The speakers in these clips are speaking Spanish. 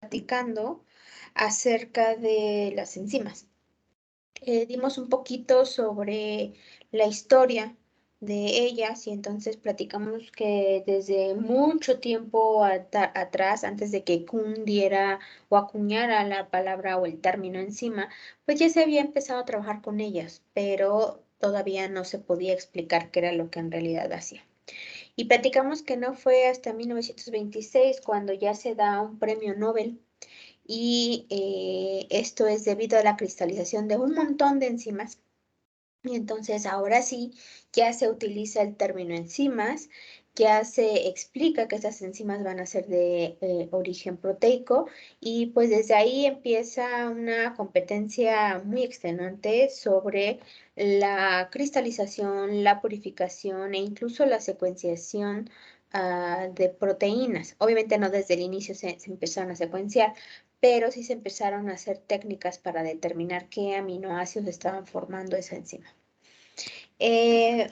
platicando acerca de las enzimas. Dimos un poquito sobre la historia de ellas y entonces platicamos que desde mucho tiempo atrás, antes de que Kuhn diera o acuñara la palabra o el término enzima, pues ya se había empezado a trabajar con ellas, pero todavía no se podía explicar qué era lo que en realidad hacía. Y platicamos que no fue hasta 1926 cuando ya se da un premio Nobel y esto es debido a la cristalización de un montón de enzimas. Y entonces ahora sí, ya se utiliza el término enzimas, ya se explica que estas enzimas van a ser de origen proteico y pues desde ahí empieza una competencia muy extenuante sobre la cristalización, la purificación e incluso la secuenciación de proteínas. Obviamente no desde el inicio se empezaron a secuenciar, pero sí se empezaron a hacer técnicas para determinar qué aminoácidos estaban formando esa enzima.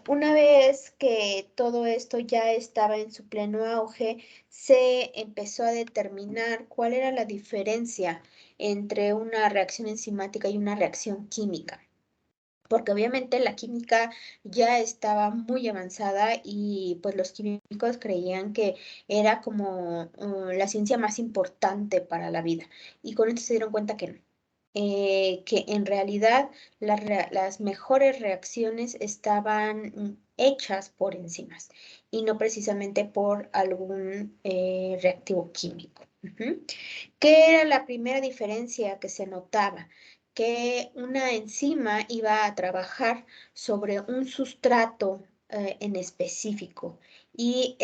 Una vez que todo esto ya estaba en su pleno auge, se empezó a determinar cuál era la diferencia entre una reacción enzimática y una reacción química. Porque obviamente la química ya estaba muy avanzada y pues los químicos creían que era como la ciencia más importante para la vida. Y con esto se dieron cuenta que no. Que en realidad las mejores reacciones estaban hechas por enzimas y no precisamente por algún reactivo químico. ¿Qué era la primera diferencia que se notaba? Que una enzima iba a trabajar sobre un sustrato en específico y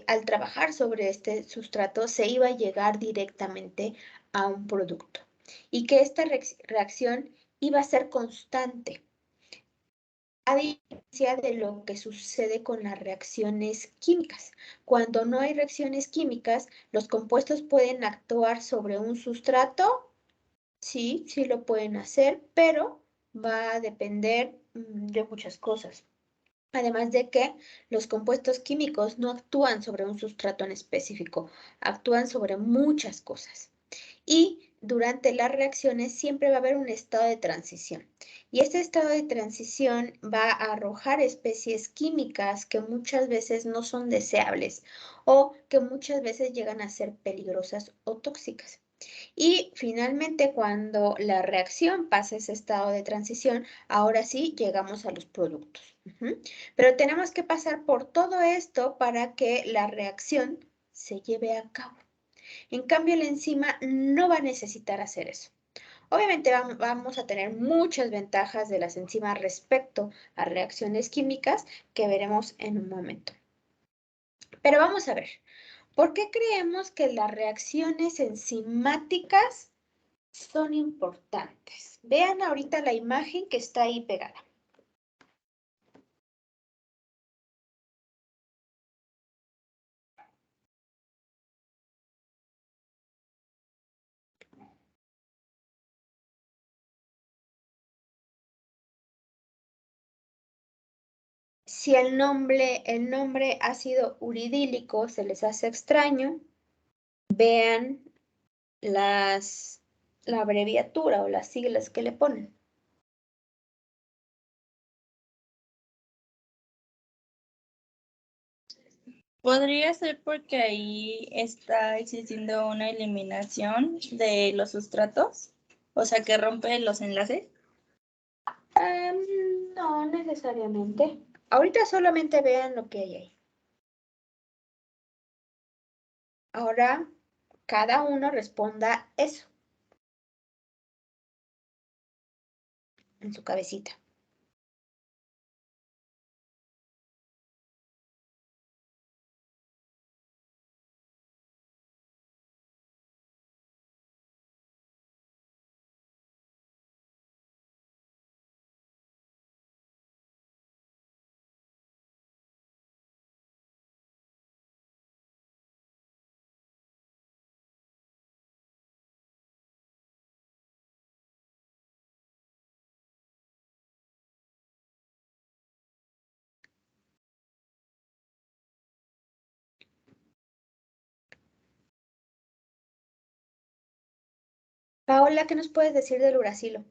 al trabajar sobre este sustrato se iba a llegar directamente a un producto y que esta reacción iba a ser constante, a diferencia de lo que sucede con las reacciones químicas. Cuando no hay reacciones químicas, los compuestos pueden actuar sobre un sustrato. Sí, sí lo pueden hacer, pero va a depender de muchas cosas. Además de que los compuestos químicos no actúan sobre un sustrato en específico, actúan sobre muchas cosas. Y durante las reacciones siempre va a haber un estado de transición. Y este estado de transición va a arrojar especies químicas que muchas veces no son deseables o que muchas veces llegan a ser peligrosas o tóxicas. Y finalmente, cuando la reacción pasa ese estado de transición, ahora sí llegamos a los productos. Pero tenemos que pasar por todo esto para que la reacción se lleve a cabo. En cambio, la enzima no va a necesitar hacer eso. Obviamente vamos a tener muchas ventajas de las enzimas respecto a reacciones químicas que veremos en un momento. Pero vamos a ver, ¿por qué creemos que las reacciones enzimáticas son importantes? Vean ahorita la imagen que está ahí pegada. Si el nombre ácido uridílico se les hace extraño, vean la abreviatura o las siglas que le ponen. Podría ser porque ahí está existiendo una eliminación de los sustratos, o sea que rompe los enlaces. No necesariamente. Ahorita solamente vean lo que hay ahí. Ahora, cada uno responda eso en su cabecita. Paola, ¿qué nos puedes decir del uracilo?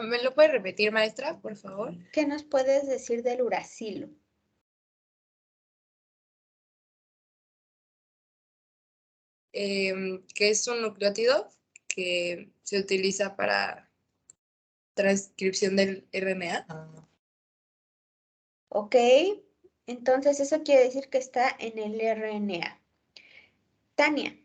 ¿Me lo puede repetir, maestra, por favor? ¿Qué nos puedes decir del uracilo? Que es un nucleótido que se utiliza para transcripción del RNA. Ok, entonces eso quiere decir que está en el RNA. Tania.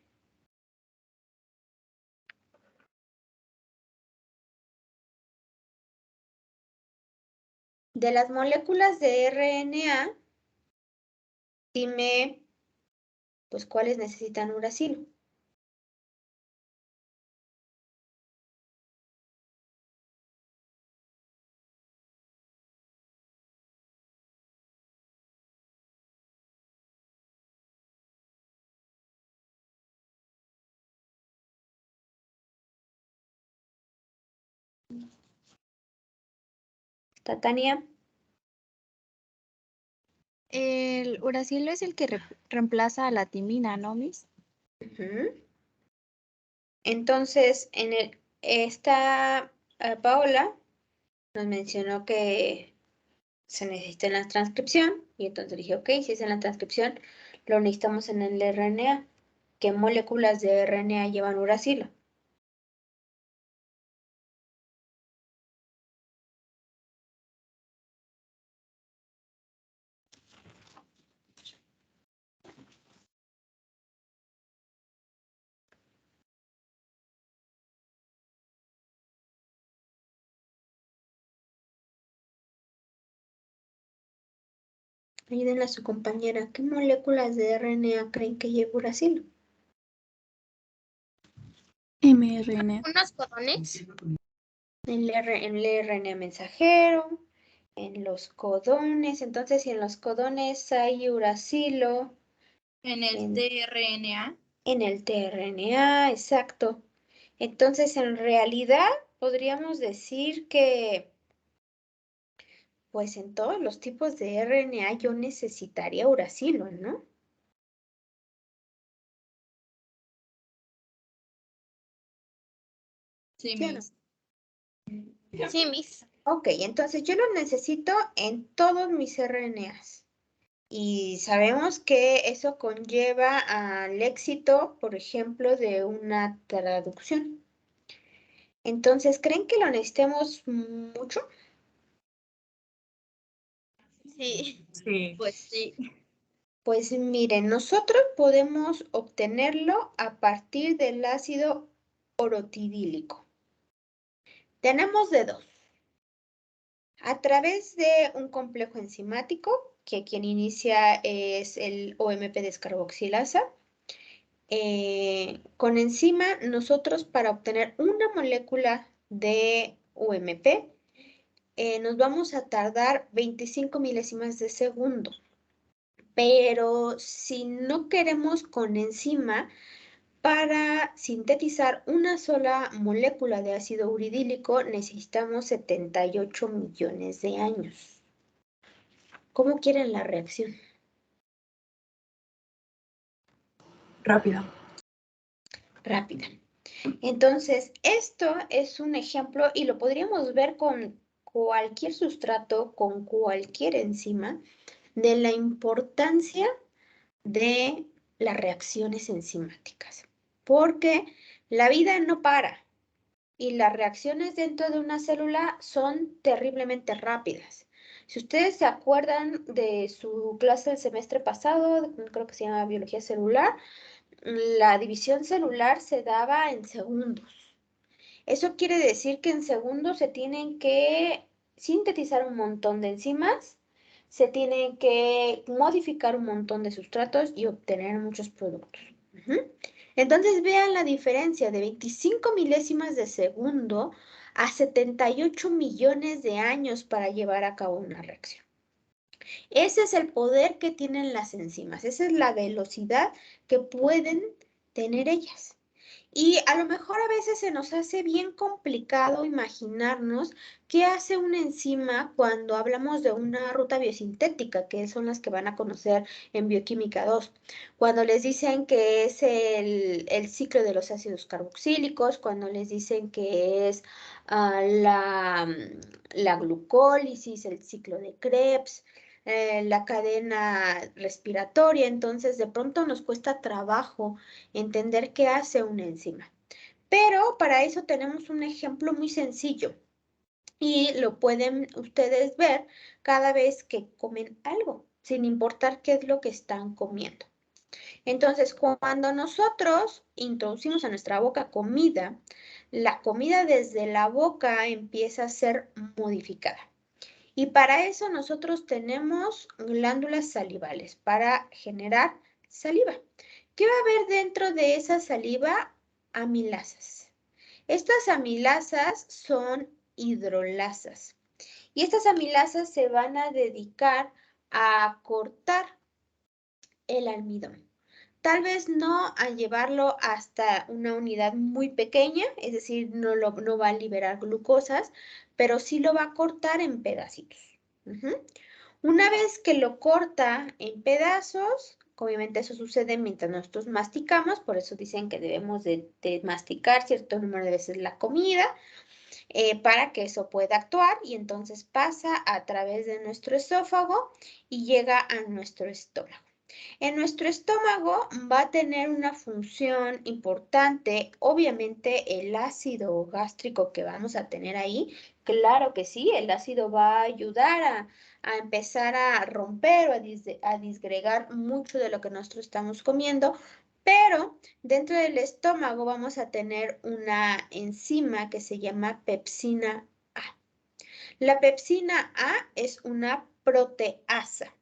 De las moléculas de RNA, dime, pues, ¿cuáles necesitan uracilo? Tania. El uracilo es el que reemplaza a la timina, ¿no, Miss? Entonces, esta Paola nos mencionó que se necesita en la transcripción, y entonces dije, ok, si es en la transcripción, lo necesitamos en el RNA. ¿Qué moléculas de RNA llevan uracilo? Ayúdenle a su compañera. ¿Qué moléculas de RNA creen que lleva uracilo? mRNA. ¿Unos codones? En el RNA mensajero, en los codones. Entonces, si en los codones hay uracilo, En el tRNA. en el tRNA, exacto. Entonces, en realidad, podríamos decir que, pues en todos los tipos de RNA yo necesitaría uracilo, ¿no? Sí, ¿Sí o no? Miss. Sí, Miss. Ok, entonces yo lo necesito en todos mis RNAs. Y sabemos que eso conlleva al éxito, por ejemplo, de una traducción. Entonces, ¿creen que lo necesitemos mucho? Sí. Sí. Pues sí. Pues miren, nosotros podemos obtenerlo a partir del ácido orotidílico. Tenemos de dos. A través de un complejo enzimático, que quien inicia es el OMP descarboxilasa. Con enzima, nosotros para obtener una molécula de UMP, nos vamos a tardar 25 milésimas de segundo. Pero si no queremos con enzima, para sintetizar una sola molécula de ácido uridílico necesitamos 78 millones de años. ¿Cómo quieren la reacción? Rápido. Rápida. Entonces, esto es un ejemplo y lo podríamos ver con cualquier sustrato, con cualquier enzima, de la importancia de las reacciones enzimáticas. Porque la vida no para y las reacciones dentro de una célula son terriblemente rápidas. Si ustedes se acuerdan de su clase del semestre pasado, creo que se llama biología celular, la división celular se daba en segundos. Eso quiere decir que en segundos se tienen que sintetizar un montón de enzimas, se tienen que modificar un montón de sustratos y obtener muchos productos. Entonces vean la diferencia de 25 milésimas de segundo a 78 millones de años para llevar a cabo una reacción. Ese es el poder que tienen las enzimas, esa es la velocidad que pueden tener ellas. Y a lo mejor a veces se nos hace bien complicado imaginarnos qué hace una enzima cuando hablamos de una ruta biosintética, que son las que van a conocer en Bioquímica 2. Cuando les dicen que es el ciclo de los ácidos carboxílicos, cuando les dicen que es la glucólisis, el ciclo de Krebs, la cadena respiratoria, entonces de pronto nos cuesta trabajo entender qué hace una enzima. Pero para eso tenemos un ejemplo muy sencillo y lo pueden ustedes ver cada vez que comen algo, sin importar qué es lo que están comiendo. Entonces, cuando nosotros introducimos a nuestra boca comida, la comida desde la boca empieza a ser modificada. Y para eso nosotros tenemos glándulas salivales para generar saliva. ¿Qué va a haber dentro de esa saliva? Amilasas. Estas amilasas son hidrolasas. Y estas amilasas se van a dedicar a cortar el almidón. Tal vez no a llevarlo hasta una unidad muy pequeña, es decir, no va a liberar glucosas, pero sí lo va a cortar en pedacitos. Una vez que lo corta en pedazos, obviamente eso sucede mientras nosotros masticamos, por eso dicen que debemos de masticar cierto número de veces la comida para que eso pueda actuar y entonces pasa a través de nuestro esófago y llega a nuestro estómago. En nuestro estómago va a tener una función importante, obviamente el ácido gástrico que vamos a tener ahí, claro que sí, el ácido va a ayudar a empezar a romper o a disgregar mucho de lo que nosotros estamos comiendo, pero dentro del estómago vamos a tener una enzima que se llama pepsina A. La pepsina A es una proteasa.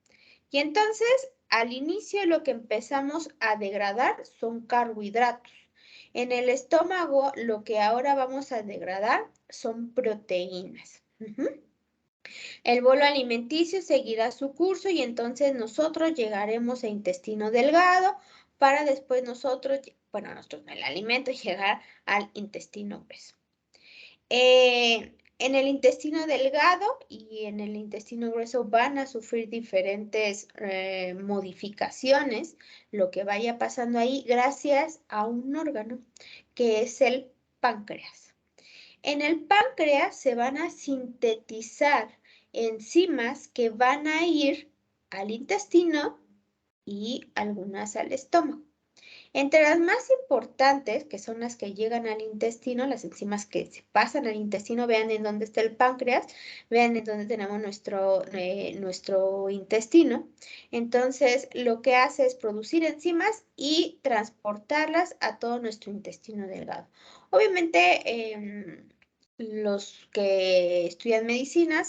Y entonces, al inicio lo que empezamos a degradar son carbohidratos. En el estómago lo que ahora vamos a degradar son proteínas. El bolo alimenticio seguirá su curso y entonces nosotros llegaremos a intestino delgado para después nosotros el alimento llegar al intestino grueso. En el intestino delgado y en el intestino grueso van a sufrir diferentes modificaciones, lo que vaya pasando ahí gracias a un órgano que es el páncreas. En el páncreas se van a sintetizar enzimas que van a ir al intestino y algunas al estómago. Entre las más importantes, que son las que llegan al intestino, las enzimas que se pasan al intestino, vean en dónde está el páncreas, vean en dónde tenemos nuestro intestino. Entonces, lo que hace es producir enzimas y transportarlas a todo nuestro intestino delgado. Obviamente, los que estudian medicina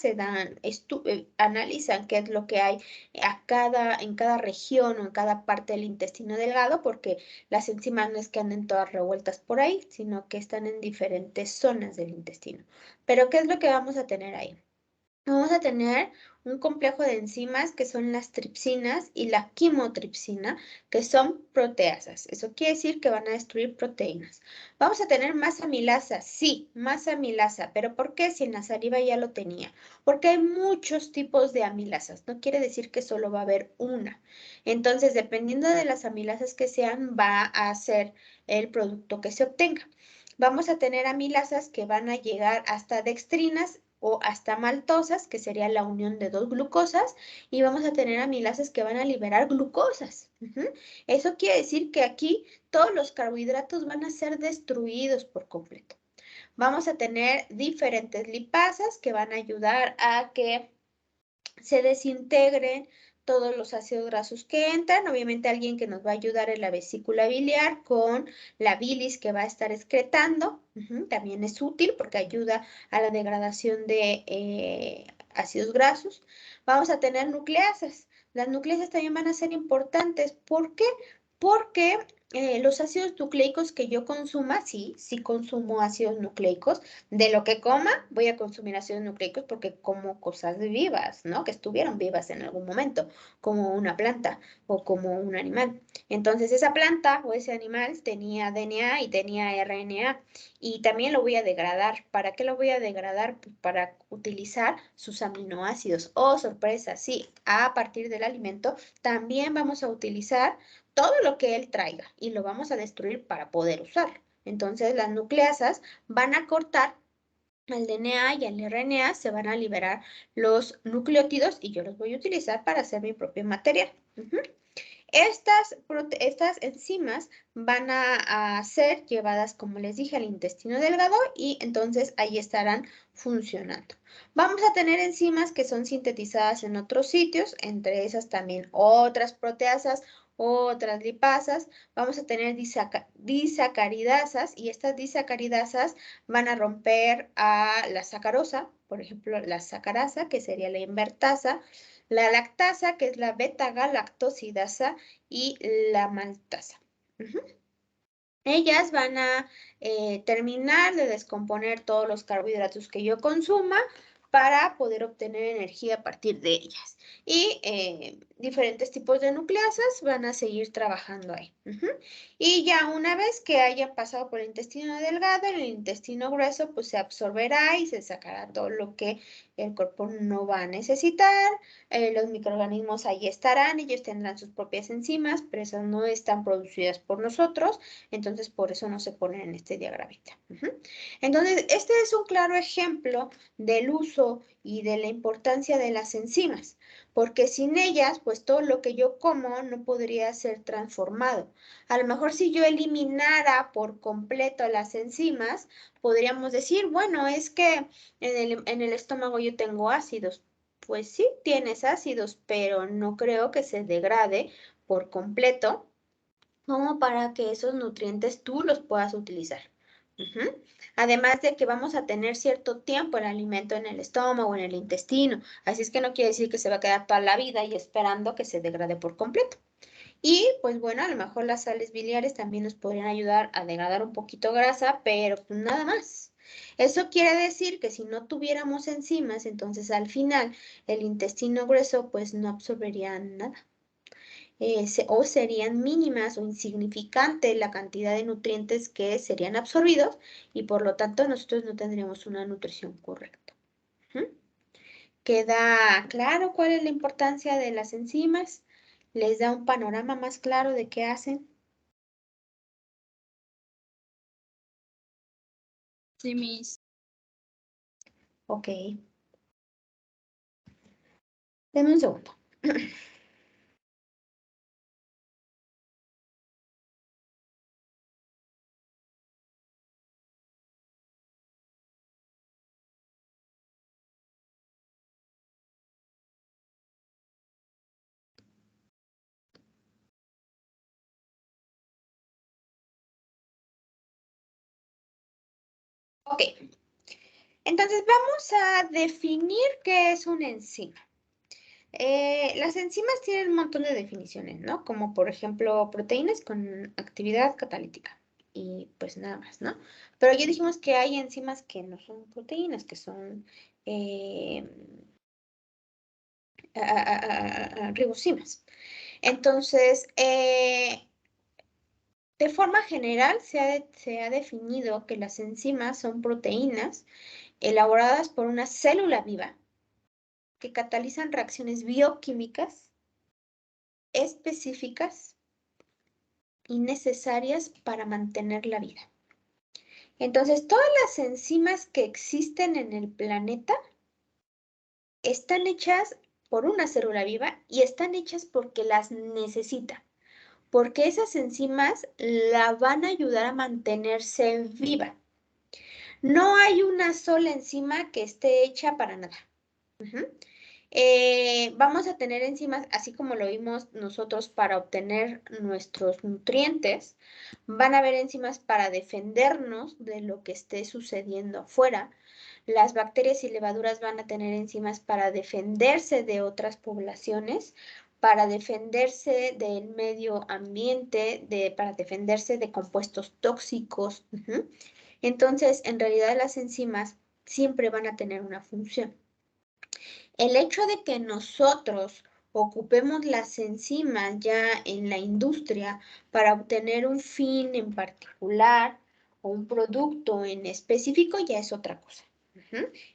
analizan qué es lo que hay en cada región o en cada parte del intestino delgado, porque las enzimas no es que anden todas revueltas por ahí, sino que están en diferentes zonas del intestino. Pero ¿qué es lo que vamos a tener ahí? Vamos a tener un complejo de enzimas que son las tripsinas y la quimotripsina, que son proteasas. Eso quiere decir que van a destruir proteínas. Vamos a tener más amilasa, sí, más amilasa. ¿Pero por qué? Si en la saliva ya lo tenía. Porque hay muchos tipos de amilasas. No quiere decir que solo va a haber una. Entonces, dependiendo de las amilasas que sean, va a ser el producto que se obtenga. Vamos a tener amilasas que van a llegar hasta dextrinas o hasta maltosas, que sería la unión de dos glucosas, y vamos a tener amilasas que van a liberar glucosas. Eso quiere decir que aquí todos los carbohidratos van a ser destruidos por completo. Vamos a tener diferentes lipasas que van a ayudar a que se desintegren todos los ácidos grasos que entran. Obviamente alguien que nos va a ayudar en la vesícula biliar con la bilis que va a estar excretando. También es útil porque ayuda a la degradación de ácidos grasos. Vamos a tener nucleasas. Las nucleasas también van a ser importantes. ¿Por qué? Porque los ácidos nucleicos que yo consuma, sí consumo ácidos nucleicos. De lo que coma, voy a consumir ácidos nucleicos porque como cosas vivas, ¿no? Que estuvieron vivas en algún momento, como una planta o como un animal. Entonces, esa planta o ese animal tenía DNA y tenía RNA y también lo voy a degradar. ¿Para qué lo voy a degradar? Pues para utilizar sus aminoácidos. Oh, sorpresa, sí, a partir del alimento también vamos a utilizar todo lo que él traiga y lo vamos a destruir para poder usarlo. Entonces las nucleasas van a cortar el DNA y el RNA, se van a liberar los nucleótidos y yo los voy a utilizar para hacer mi propio material. Estas enzimas van a ser llevadas, como les dije, al intestino delgado y entonces ahí estarán funcionando. Vamos a tener enzimas que son sintetizadas en otros sitios, entre esas también otras proteasas, otras lipasas. Vamos a tener disacaridasas y estas disacaridasas van a romper a la sacarosa, por ejemplo, la sacarasa, que sería la invertasa, la lactasa, que es la beta-galactosidasa, y la maltasa. Ellas van a terminar de descomponer todos los carbohidratos que yo consuma para poder obtener energía a partir de ellas. Y diferentes tipos de nucleasas van a seguir trabajando ahí. Y ya una vez que hayan pasado por el intestino delgado, el intestino grueso, pues se absorberá y se sacará todo lo que el cuerpo no va a necesitar. Los microorganismos ahí estarán, ellos tendrán sus propias enzimas, pero esas no están producidas por nosotros, entonces por eso no se ponen en este diagramita. Entonces, este es un claro ejemplo del uso y de la importancia de las enzimas, porque sin ellas, pues todo lo que yo como no podría ser transformado. A lo mejor si yo eliminara por completo las enzimas, podríamos decir, bueno, es que en el estómago yo tengo ácidos. Pues sí, tienes ácidos, pero no creo que se degrade por completo como para que esos nutrientes tú los puedas utilizar. Además de que vamos a tener cierto tiempo el alimento en el estómago, en el intestino, así es que no quiere decir que se va a quedar toda la vida y esperando que se degrade por completo. Y pues bueno, a lo mejor las sales biliares también nos podrían ayudar a degradar un poquito grasa, pero pues nada más. Eso quiere decir que si no tuviéramos enzimas, entonces al final el intestino grueso pues no absorbería nada. O serían mínimas o insignificante la cantidad de nutrientes que serían absorbidos y por lo tanto nosotros no tendríamos una nutrición correcta. ¿Queda claro cuál es la importancia de las enzimas? ¿Les da un panorama más claro de qué hacen? Sí, mis. Ok. Deme un segundo. Ok. Entonces vamos a definir qué es una enzima. Las enzimas tienen un montón de definiciones, ¿no? Como por ejemplo proteínas con actividad catalítica y pues nada más, ¿no? Pero ya dijimos que hay enzimas que no son proteínas, que son ribozimas. Entonces, de forma general se ha definido que las enzimas son proteínas elaboradas por una célula viva que catalizan reacciones bioquímicas específicas y necesarias para mantener la vida. Entonces, todas las enzimas que existen en el planeta están hechas por una célula viva y están hechas porque las necesita, porque esas enzimas la van a ayudar a mantenerse viva. No hay una sola enzima que esté hecha para nada. Vamos a tener enzimas, así como lo vimos nosotros para obtener nuestros nutrientes, van a haber enzimas para defendernos de lo que esté sucediendo afuera. Las bacterias y levaduras van a tener enzimas para defenderse de otras poblaciones, para defenderse del medio ambiente, para defenderse de compuestos tóxicos. Entonces, en realidad las enzimas siempre van a tener una función. El hecho de que nosotros ocupemos las enzimas ya en la industria para obtener un fin en particular o un producto en específico ya es otra cosa.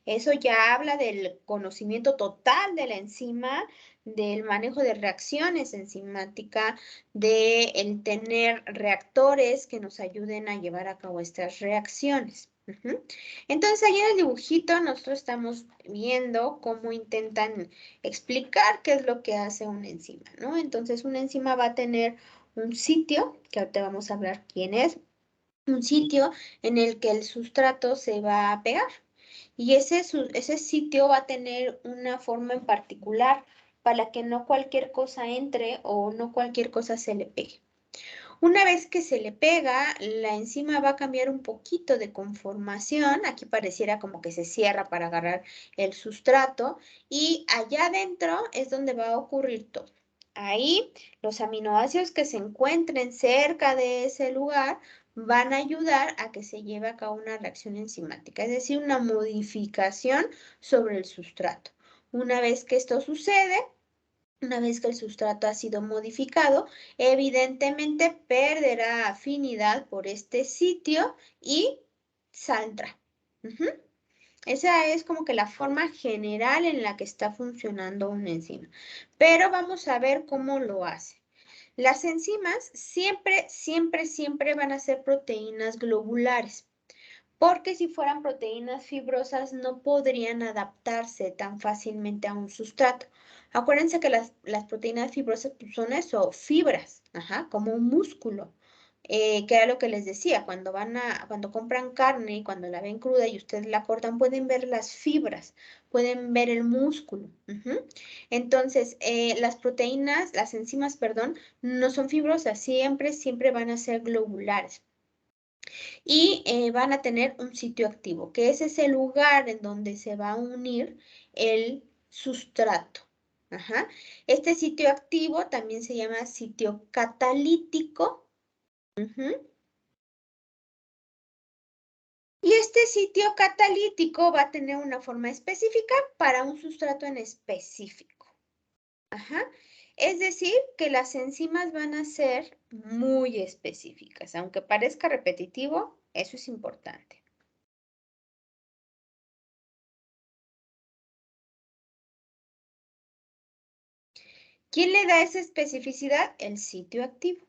Eso ya habla del conocimiento total de la enzima, del manejo de reacciones enzimáticas, de el tener reactores que nos ayuden a llevar a cabo estas reacciones. Entonces, ahí en el dibujito nosotros estamos viendo cómo intentan explicar qué es lo que hace una enzima, ¿no? Entonces, una enzima va a tener un sitio, que ahorita vamos a hablar quién es, un sitio en el que el sustrato se va a pegar. Y ese sitio va a tener una forma en particular para que no cualquier cosa entre o no cualquier cosa se le pegue. Una vez que se le pega, la enzima va a cambiar un poquito de conformación. Aquí pareciera como que se cierra para agarrar el sustrato. Y allá adentro es donde va a ocurrir todo. Ahí los aminoácidos que se encuentren cerca de ese lugar van a ayudar a que se lleve a cabo una reacción enzimática, es decir, una modificación sobre el sustrato. Una vez que esto sucede, una vez que el sustrato ha sido modificado, evidentemente perderá afinidad por este sitio y saldrá. Esa es como que la forma general en la que está funcionando una enzima. Pero vamos a ver cómo lo hace. Las enzimas siempre, siempre, siempre van a ser proteínas globulares, porque si fueran proteínas fibrosas no podrían adaptarse tan fácilmente a un sustrato. Acuérdense que las proteínas fibrosas pues, son eso, fibras, como un músculo, que era lo que les decía, cuando compran carne y cuando la ven cruda y ustedes la cortan, pueden ver las fibras, pueden ver el músculo. Entonces, las enzimas, perdón, no son fibrosas, siempre, siempre van a ser globulares. Y van a tener un sitio activo, que ese es el lugar en donde se va a unir el sustrato. Este sitio activo también se llama sitio catalítico. Y este sitio catalítico va a tener una forma específica para un sustrato en específico. Es decir, que las enzimas van a ser muy específicas. Aunque parezca repetitivo, eso es importante. ¿Quién le da esa especificidad? El sitio activo.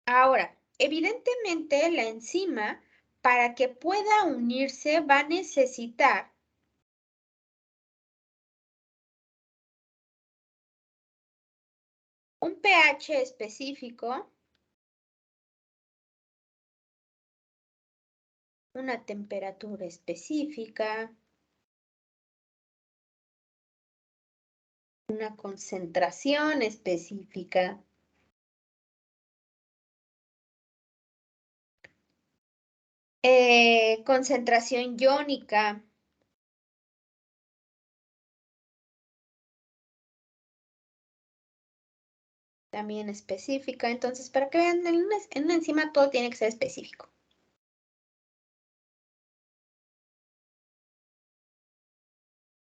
Ahora, evidentemente la enzima, para que pueda unirse, va a necesitar un pH específico, una temperatura específica, una concentración específica. Concentración iónica. También específica. Entonces, para que vean, en una enzima todo tiene que ser específico.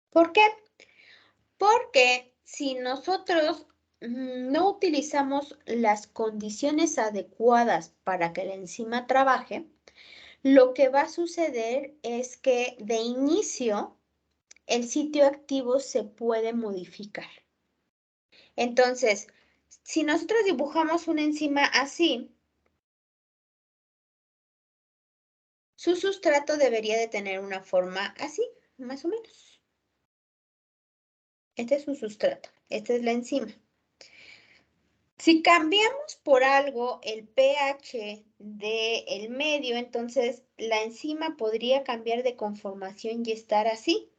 ¿Por qué? Porque si nosotros no utilizamos las condiciones adecuadas para que la enzima trabaje, lo que va a suceder es que de inicio el sitio activo se puede modificar. Entonces, si nosotros dibujamos una enzima así, su sustrato debería de tener una forma así, más o menos. Este es su sustrato, esta es la enzima. Si cambiamos por algo el pH del medio, entonces la enzima podría cambiar de conformación y estar así.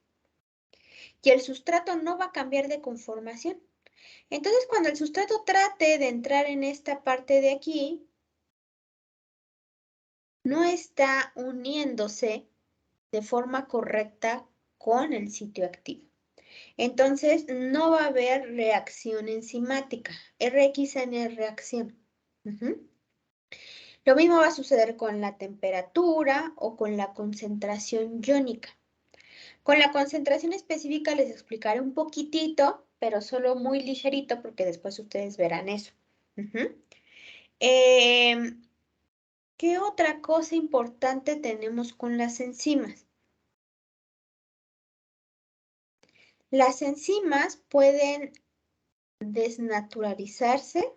Y el sustrato no va a cambiar de conformación. Entonces, cuando el sustrato trate de entrar en esta parte de aquí, no está uniéndose de forma correcta con el sitio activo. Entonces, no va a haber reacción enzimática. RXN es reacción. Lo mismo va a suceder con la temperatura o con la concentración iónica. Con la concentración específica les explicaré un poquitito, pero solo muy ligerito porque después ustedes verán eso. ¿Qué otra cosa importante tenemos con las enzimas? Las enzimas pueden desnaturalizarse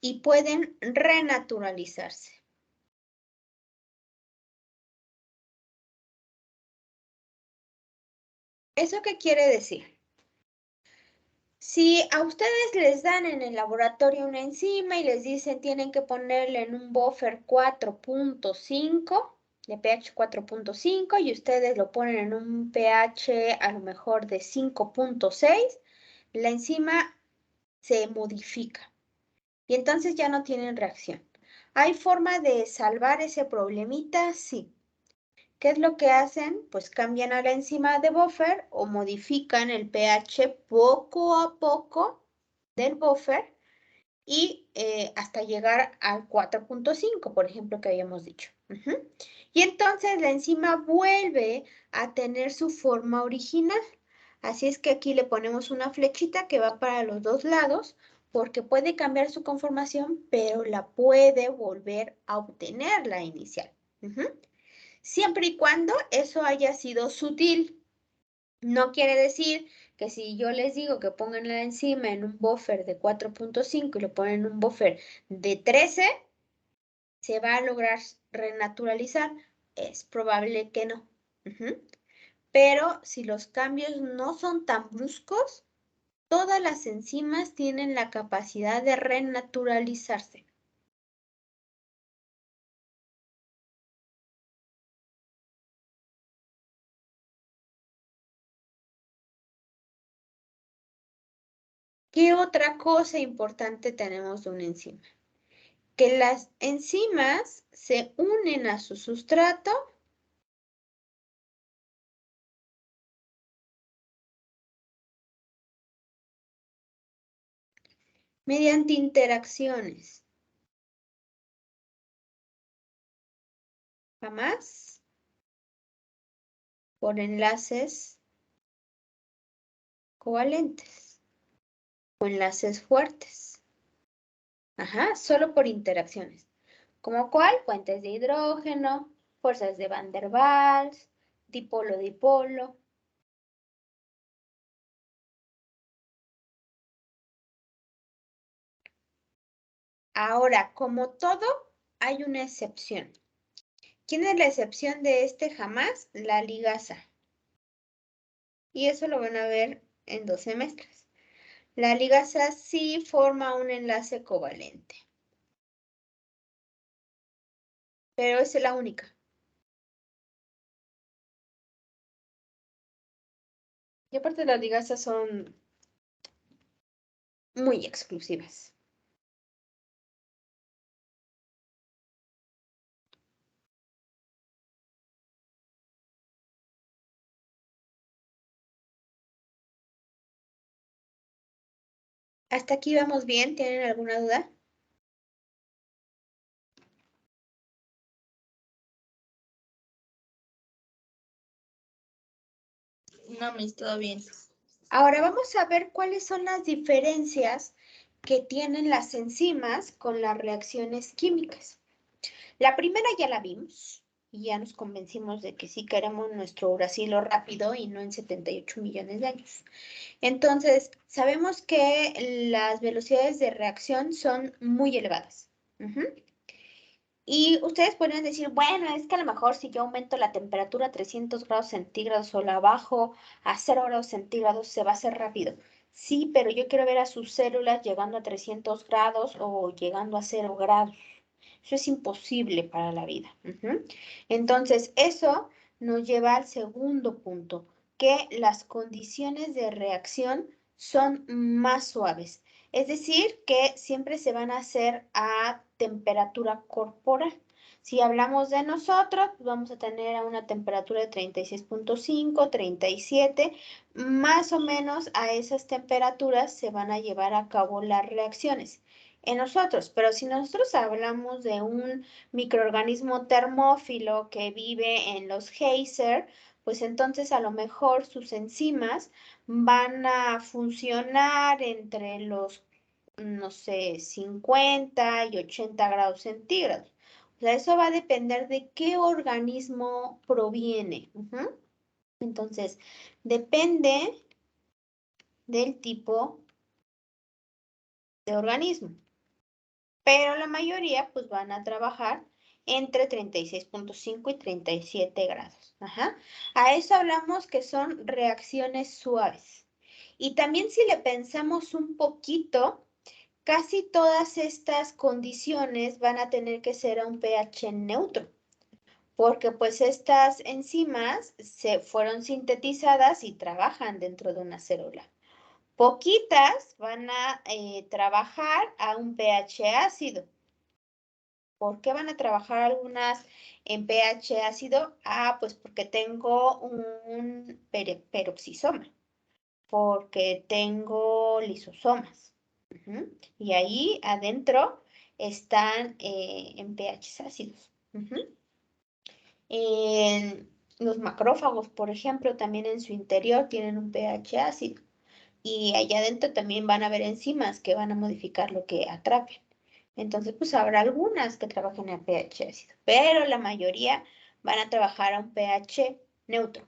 y pueden renaturalizarse. ¿Eso qué quiere decir? Si a ustedes les dan en el laboratorio una enzima y les dicen tienen que ponerle en un buffer 4.5, de pH 4.5, y ustedes lo ponen en un pH a lo mejor de 5.6, la enzima se modifica y entonces ya no tienen reacción. ¿Hay forma de salvar ese problemita? Sí. ¿Qué es lo que hacen? Pues cambian a la enzima de buffer o modifican el pH poco a poco del buffer y hasta llegar al 4.5, por ejemplo, que habíamos dicho. Y entonces la enzima vuelve a tener su forma original. Así es que aquí le ponemos una flechita que va para los dos lados, porque puede cambiar su conformación, pero la puede volver a obtener la inicial. Siempre y cuando eso haya sido sutil. No quiere decir que si yo les digo que pongan la enzima en un buffer de 4.5 y lo ponen en un buffer de 13, se va a lograr renaturalizar. Es probable que no. Pero si los cambios no son tan bruscos, todas las enzimas tienen la capacidad de renaturalizarse. ¿Qué otra cosa importante tenemos de una enzima? Que las enzimas se unen a su sustrato mediante interacciones. Jamás por enlaces covalentes o enlaces fuertes. Solo por interacciones. ¿Como cuál? Puentes de hidrógeno, fuerzas de Van der Waals, dipolo-dipolo. Ahora, como todo, hay una excepción. ¿Quién es la excepción de este jamás? La ligasa. Y eso lo van a ver en 2 semestres. La ligasa sí forma un enlace covalente. Pero es la única. Y aparte las ligasas son muy exclusivas. ¿Hasta aquí vamos bien? ¿Tienen alguna duda? No, Miss, todo bien. Ahora vamos a ver cuáles son las diferencias que tienen las enzimas con las reacciones químicas. La primera ya la vimos y ya nos convencimos de que sí queremos nuestro uracilo rápido y no en 78 millones de años. Entonces, sabemos que las velocidades de reacción son muy elevadas. Y ustedes podrían decir, bueno, es que a lo mejor si yo aumento la temperatura a 300 grados centígrados o la bajo a 0 grados centígrados, se va a hacer rápido. Sí, pero yo quiero ver a sus células llegando a 300 grados o llegando a 0 grados. Eso es imposible para la vida. Entonces, eso nos lleva al segundo punto, que las condiciones de reacción son más suaves. Es decir, que siempre se van a hacer a temperatura corporal. Si hablamos de nosotros, pues vamos a tener a una temperatura de 36.5, 37, más o menos a esas temperaturas se van a llevar a cabo las reacciones en nosotros. Pero si nosotros hablamos de un microorganismo termófilo que vive en los geyser, pues entonces a lo mejor sus enzimas van a funcionar entre los, no sé, 50 y 80 grados centígrados. O sea, eso va a depender de qué organismo proviene. Entonces, depende del tipo de organismo. Pero la mayoría pues van a trabajar entre 36.5 y 37 grados. A eso hablamos que son reacciones suaves. Y también si le pensamos un poquito, casi todas estas condiciones van a tener que ser a un pH neutro, porque pues estas enzimas se fueron sintetizadas y trabajan dentro de una célula. Poquitas van a trabajar a un pH ácido. ¿Por qué van a trabajar algunas en pH ácido? Ah, pues porque tengo un peroxisoma, porque tengo lisosomas. Y ahí adentro están en pH ácidos. Los macrófagos, por ejemplo, también en su interior tienen un pH ácido. Y allá adentro también van a haber enzimas que van a modificar lo que atrapen. Entonces, pues habrá algunas que trabajen en pH ácido, pero la mayoría van a trabajar a un pH neutro.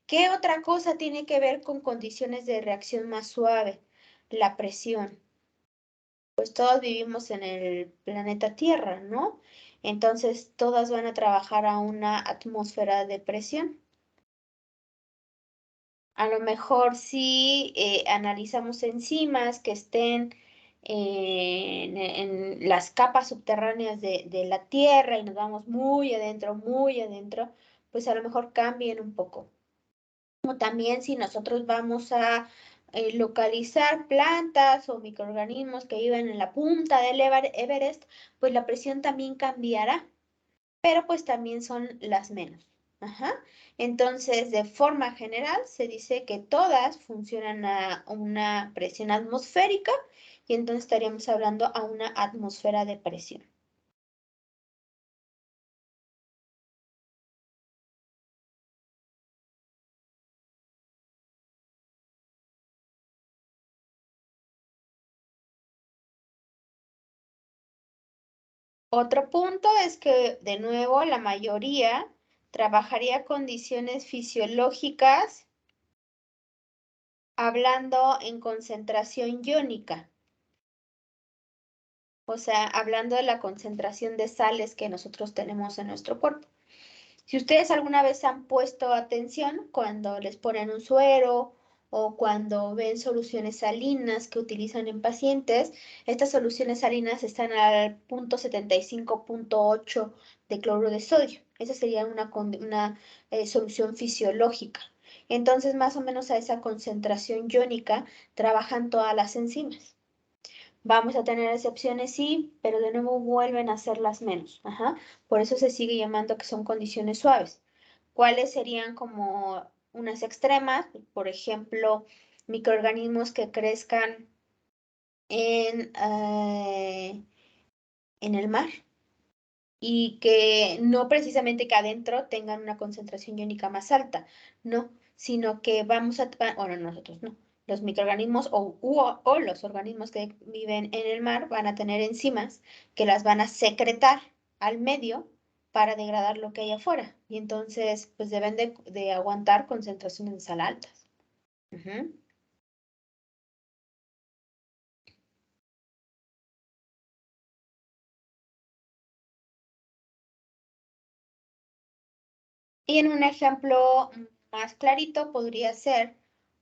¿Qué otra cosa tiene que ver con condiciones de reacción más suave? La presión. Pues todos vivimos en el planeta Tierra, ¿no? Entonces, todas van a trabajar a una atmósfera de presión. A lo mejor si analizamos enzimas que estén en las capas subterráneas de la Tierra y nos vamos muy adentro, pues a lo mejor cambien un poco. Como también si nosotros vamos a localizar plantas o microorganismos que viven en la punta del Everest, pues la presión también cambiará, pero pues también son las menos. Entonces, de forma general, se dice que todas funcionan a una presión atmosférica y entonces estaríamos hablando a una atmósfera de presión. Otro punto es que, de nuevo, la mayoría trabajaría condiciones fisiológicas hablando en concentración iónica. O sea, hablando de la concentración de sales que nosotros tenemos en nuestro cuerpo. Si ustedes alguna vez han puesto atención cuando les ponen un suero o cuando ven soluciones salinas que utilizan en pacientes, estas soluciones salinas están al punto 75.8 de cloruro de sodio. Esa sería una solución fisiológica. Entonces, más o menos a esa concentración iónica trabajan todas las enzimas. Vamos a tener excepciones, sí, pero de nuevo vuelven a ser las menos. Por eso se sigue llamando que son condiciones suaves. ¿Cuáles serían como unas extremas? Por ejemplo, microorganismos que crezcan en el mar y que no precisamente que adentro tengan una concentración iónica más alta, no, sino que vamos a, bueno, nosotros no, los microorganismos o los organismos que viven en el mar van a tener enzimas que las van a secretar al medio para degradar lo que hay afuera y entonces pues deben de aguantar concentraciones de sal altas. Y en un ejemplo más clarito podría ser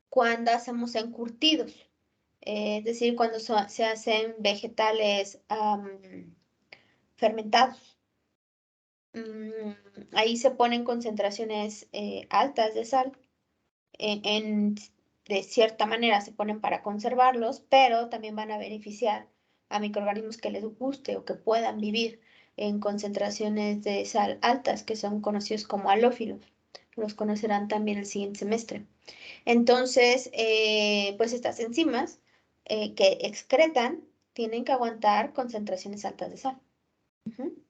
cuando hacemos encurtidos, es decir, cuando se hacen vegetales fermentados. Ahí se ponen concentraciones altas de sal. De cierta manera se ponen para conservarlos, pero también van a beneficiar a microorganismos que les guste o que puedan vivir en concentraciones de sal altas, que son conocidos como halófilos. Los conocerán también el siguiente semestre. Entonces, pues estas enzimas que excretan tienen que aguantar concentraciones altas de sal. Ujú.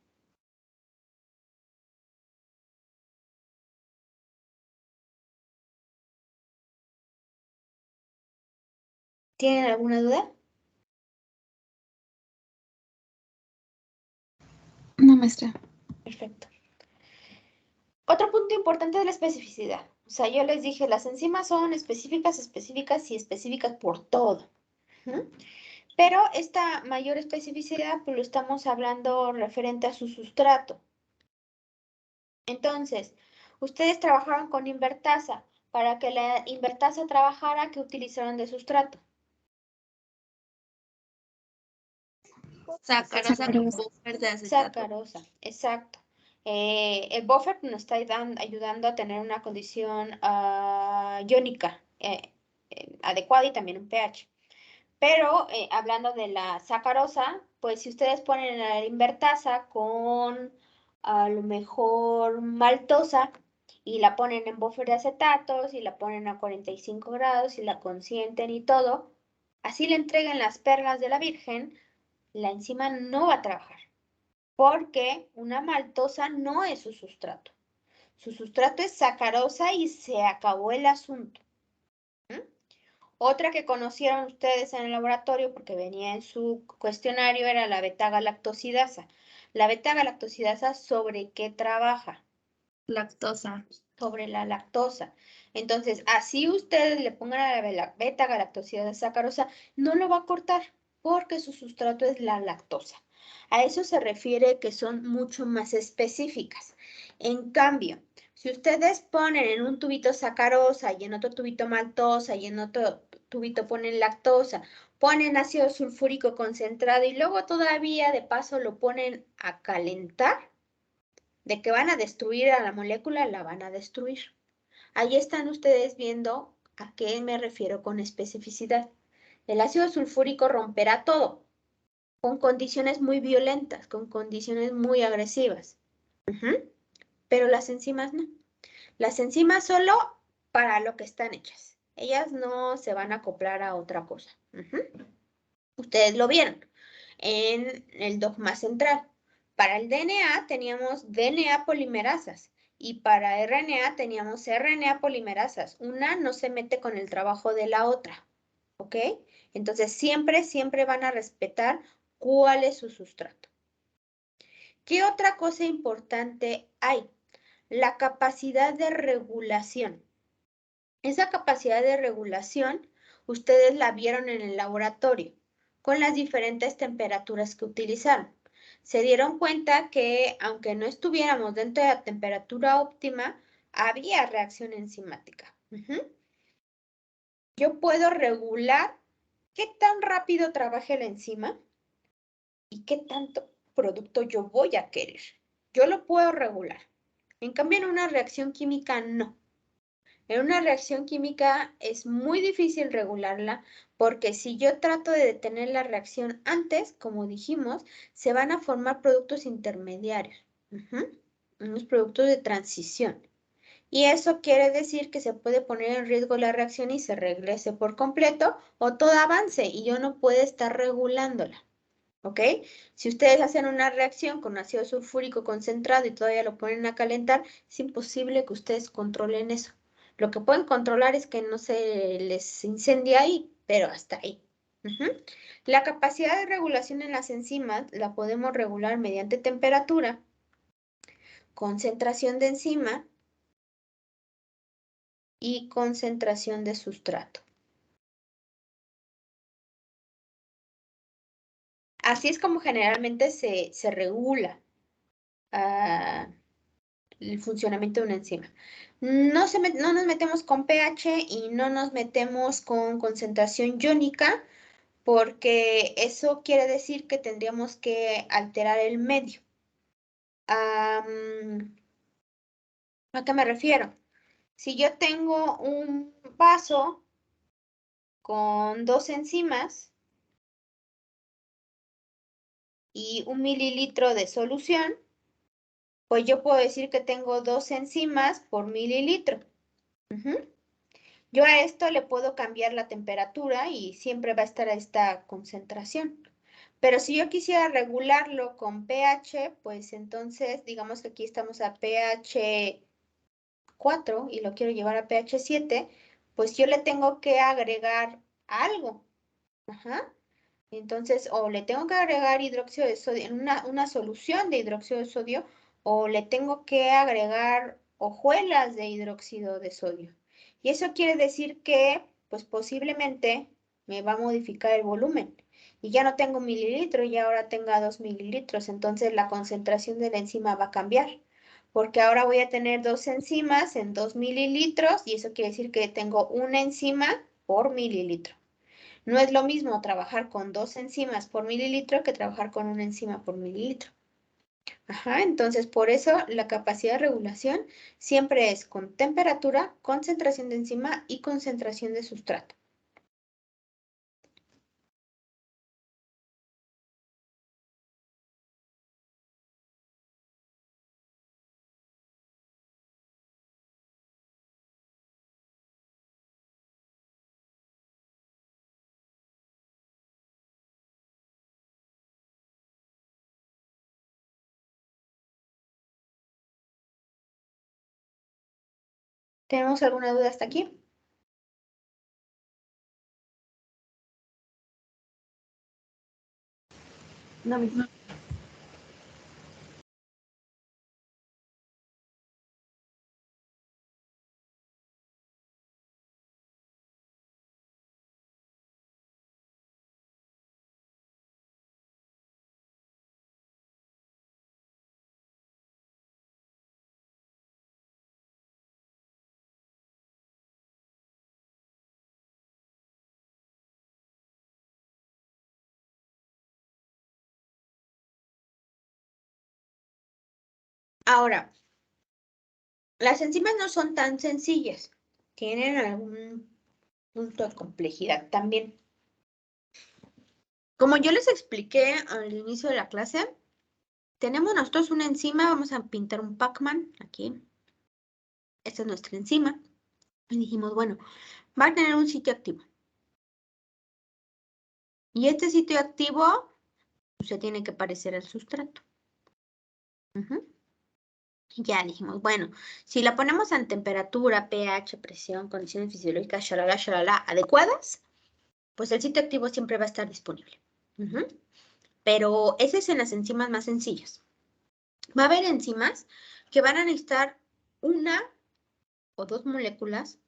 ¿Tienen alguna duda? No, maestra. Perfecto. Otro punto importante de la especificidad. O sea, yo les dije, las enzimas son específicas, específicas y específicas por todo. ¿Mm? Pero esta mayor especificidad, pues lo estamos hablando referente a su sustrato. Entonces, ustedes trabajaron con invertasa. Para que la invertasa trabajara, ¿qué utilizaron de sustrato? Sacarosa con Sacarosa. buffer de acetato. Sacarosa, exacto. El buffer nos está ayudando a tener una condición iónica adecuada y también un pH. Pero hablando de la sacarosa, pues si ustedes ponen la invertasa con a lo mejor maltosa y la ponen en buffer de acetatos y la ponen a 45 grados y la consienten y todo, así le entreguen las perlas de la Virgen, la enzima no va a trabajar porque una maltosa no es su sustrato. Su sustrato es sacarosa y se acabó el asunto. ¿Mm? Otra que conocieron ustedes en el laboratorio porque venía en su cuestionario era la beta-galactosidasa. La beta-galactosidasa, ¿sobre qué trabaja? Lactosa. Sobre la lactosa. Entonces, así ustedes le pongan a la beta-galactosidasa sacarosa, no lo va a cortar porque su sustrato es la lactosa. A eso se refiere que son mucho más específicas. En cambio, si ustedes ponen en un tubito sacarosa y en otro tubito maltosa y en otro tubito ponen lactosa, ponen ácido sulfúrico concentrado y luego todavía de paso lo ponen a calentar, de que van a destruir a la molécula, la van a destruir. Ahí están ustedes viendo a qué me refiero con especificidad. El ácido sulfúrico romperá todo, con condiciones muy violentas, con condiciones muy agresivas. Pero las enzimas no. Las enzimas solo para lo que están hechas. Ellas no se van a acoplar a otra cosa. Ustedes lo vieron en el dogma central. Para el DNA teníamos DNA polimerasas y para RNA teníamos RNA polimerasas. Una no se mete con el trabajo de la otra, ¿ok? Entonces siempre, siempre van a respetar cuál es su sustrato. ¿Qué otra cosa importante hay? La capacidad de regulación. Esa capacidad de regulación, ustedes la vieron en el laboratorio con las diferentes temperaturas que utilizaron. Se dieron cuenta que aunque no estuviéramos dentro de la temperatura óptima, había reacción enzimática. Yo puedo regular qué tan rápido trabaje la enzima y qué tanto producto yo voy a querer. Yo lo puedo regular. En cambio, en una reacción química, no. En una reacción química es muy difícil regularla porque si yo trato de detener la reacción antes, como dijimos, se van a formar productos intermediarios, unos productos de transición. Y eso quiere decir que se puede poner en riesgo la reacción y se regrese por completo o todo avance y yo no puedo estar regulándola. ¿Ok? Si ustedes hacen una reacción con ácido sulfúrico concentrado y todavía lo ponen a calentar, es imposible que ustedes controlen eso. Lo que pueden controlar es que no se les incendie ahí, pero hasta ahí. La capacidad de regulación en las enzimas la podemos regular mediante temperatura, concentración de enzima y concentración de sustrato. Así es como generalmente se regula el funcionamiento de una enzima. No nos metemos con pH y no nos metemos con concentración iónica, porque eso quiere decir que tendríamos que alterar el medio. ¿A qué me refiero? Si yo tengo un vaso con 2 enzimas y 1 mililitro de solución, pues yo puedo decir que tengo 2 enzimas por mililitro. Yo a esto le puedo cambiar la temperatura y siempre va a estar a esta concentración. Pero si yo quisiera regularlo con pH, pues entonces digamos que aquí estamos a pH 4 y lo quiero llevar a pH 7, pues yo le tengo que agregar algo. Ajá. Entonces, o le tengo que agregar hidróxido de sodio en una solución de hidróxido de sodio, o le tengo que agregar hojuelas de hidróxido de sodio. Y eso quiere decir que, pues posiblemente me va a modificar el volumen. Y ya no tengo mililitro, y ahora tenga 2 mililitros. Entonces la concentración de la enzima va a cambiar. Porque ahora voy a tener 2 enzimas en 2 mililitros, y eso quiere decir que tengo una enzima por mililitro. No es lo mismo trabajar con 2 enzimas por mililitro que trabajar con una enzima por mililitro. Ajá, entonces por eso la capacidad de regulación siempre es con temperatura, concentración de enzima y concentración de sustrato. ¿Tenemos alguna duda hasta aquí? No mismo. Ahora, las enzimas no son tan sencillas. Tienen algún punto de complejidad también. Como yo les expliqué al inicio de la clase, tenemos nosotros una enzima, vamos a pintar un Pac-Man aquí. Esta es nuestra enzima. Y dijimos, bueno, va a tener un sitio activo. Y este sitio activo se tiene que parecer al sustrato. Ya dijimos, bueno, si la ponemos en temperatura, pH, presión, condiciones fisiológicas, shalala, adecuadas, pues el sitio activo siempre va a estar disponible. Pero ese es en las enzimas más sencillas. Va a haber enzimas que van a necesitar una o dos moléculas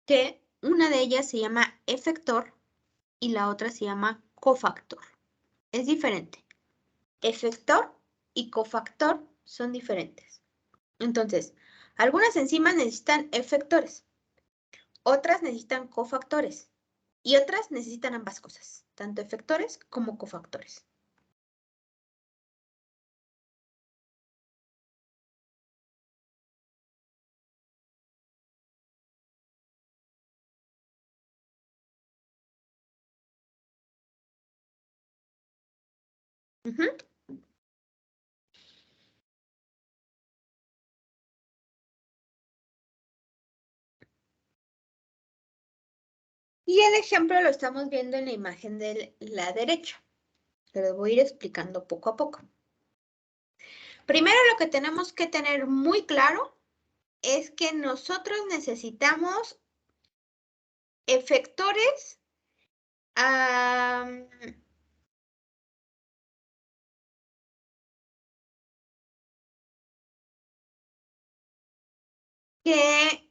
que una de ellas se llama efector y la otra se llama cofactor. Es diferente. Efector y cofactor son diferentes. Entonces, algunas enzimas necesitan efectores, otras necesitan cofactores y otras necesitan ambas cosas, tanto efectores como cofactores. Y el ejemplo lo estamos viendo en la imagen de la derecha. Pero voy a ir explicando poco a poco. Primero lo que tenemos que tener muy claro es que nosotros necesitamos efectores que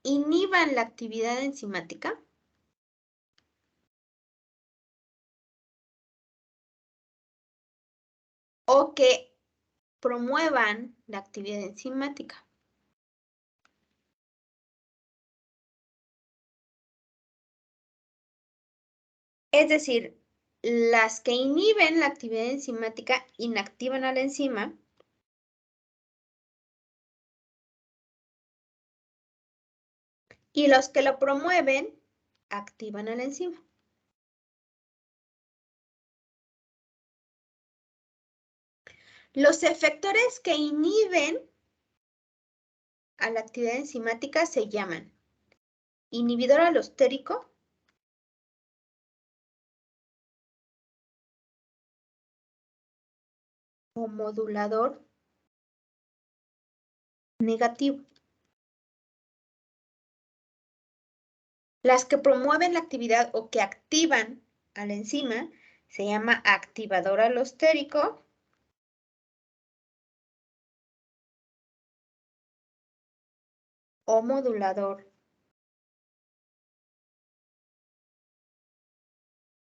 inhiban la actividad enzimática o que promuevan la actividad enzimática. Es decir, las que inhiben la actividad enzimática inactivan a la enzima. Y los que lo promueven activan a la enzima. Los efectores que inhiben a la actividad enzimática se llaman inhibidor alostérico, o modulador negativo. Las que promueven la actividad o que activan a la enzima se llama activador alostérico o modulador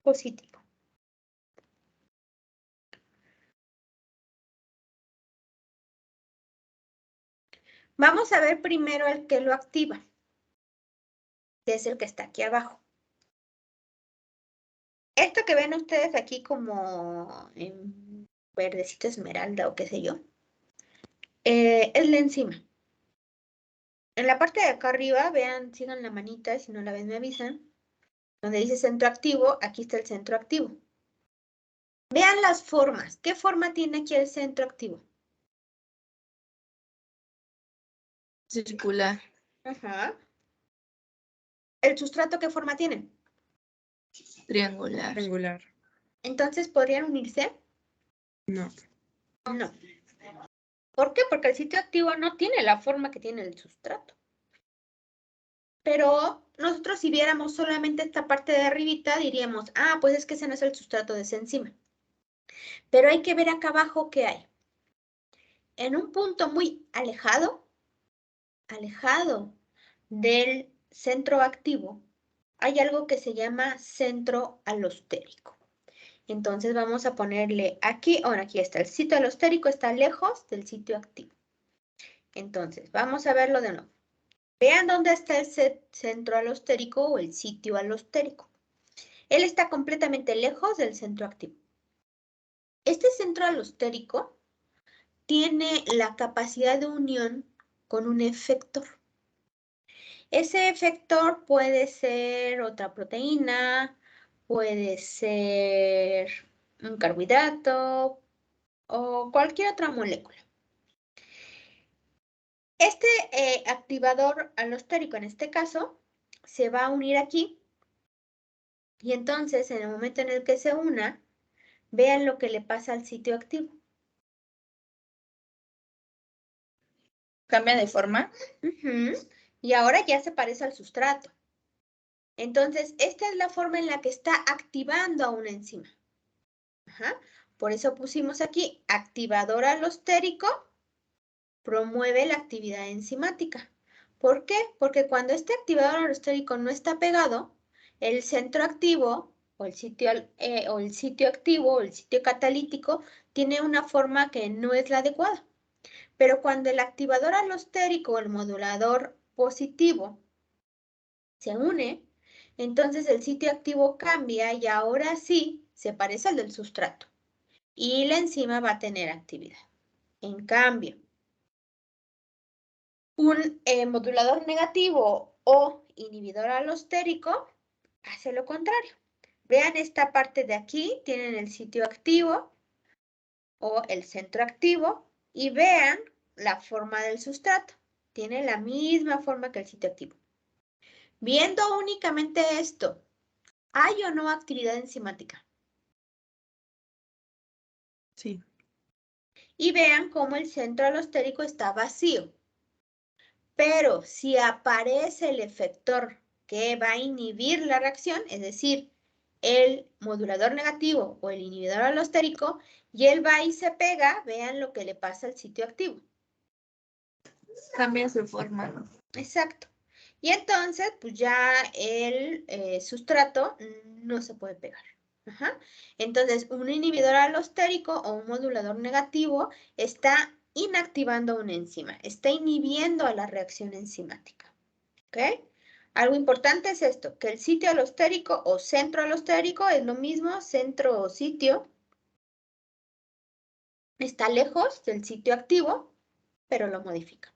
positivo. Vamos a ver primero el que lo activa, que es el que está aquí abajo. Esto que ven ustedes aquí como en verdecito esmeralda o qué sé yo, es la enzima. En la parte de acá arriba, vean, sigan la manita, si no la ven me avisan. Donde dice centro activo, aquí está el centro activo. Vean las formas. ¿Qué forma tiene aquí el centro activo? Circular. Ajá. ¿El sustrato qué forma tiene? Triangular. Triangular. Entonces, ¿podrían unirse? No. No. ¿Por qué? Porque el sitio activo no tiene la forma que tiene el sustrato. Pero nosotros si viéramos solamente esta parte de arribita, diríamos, ah, pues es que ese no es el sustrato de esa enzima. Pero hay que ver acá abajo qué hay. En un punto muy alejado del centro activo, hay algo que se llama centro alostérico. Entonces vamos a ponerle aquí, ahora aquí está, el sitio alostérico está lejos del sitio activo. Entonces, vamos a verlo de nuevo. Vean dónde está el centro alostérico o el sitio alostérico. Él está completamente lejos del centro activo. Este centro alostérico tiene la capacidad de unión con un efector. Ese efector puede ser otra proteína, puede ser un carbohidrato o cualquier otra molécula. Este activador alostérico, en este caso, se va a unir aquí y entonces en el momento en el que se una, vean lo que le pasa al sitio activo. ¿Cambia de forma? Y ahora ya se parece al sustrato. Entonces, esta es la forma en la que está activando a una enzima. Ajá. Por eso pusimos aquí activador alostérico, promueve la actividad enzimática. ¿Por qué? Porque cuando este activador alostérico no está pegado, el centro activo o el sitio activo o el sitio catalítico tiene una forma que no es la adecuada. Pero cuando el activador alostérico o el modulador positivo se une, entonces el sitio activo cambia y ahora sí se parece al del sustrato. Y la enzima va a tener actividad. En cambio, un modulador negativo o inhibidor alostérico hace lo contrario. Vean esta parte de aquí, tienen el sitio activo o el centro activo y vean la forma del sustrato. Tiene la misma forma que el sitio activo. Viendo únicamente esto, ¿hay o no actividad enzimática? Sí. Y vean cómo el centro alostérico está vacío. Pero si aparece el efector que va a inhibir la reacción, es decir, el modulador negativo o el inhibidor alostérico, y él va y se pega, vean lo que le pasa al sitio activo. Cambia su forma, ¿no? Exacto. Y entonces, pues ya el sustrato no se puede pegar. Ajá. Entonces, un inhibidor alostérico o un modulador negativo está inactivando una enzima, está inhibiendo a la reacción enzimática. ¿Ok? Algo importante es esto, que el sitio alostérico o centro alostérico es lo mismo, centro o sitio, está lejos del sitio activo, pero lo modifica.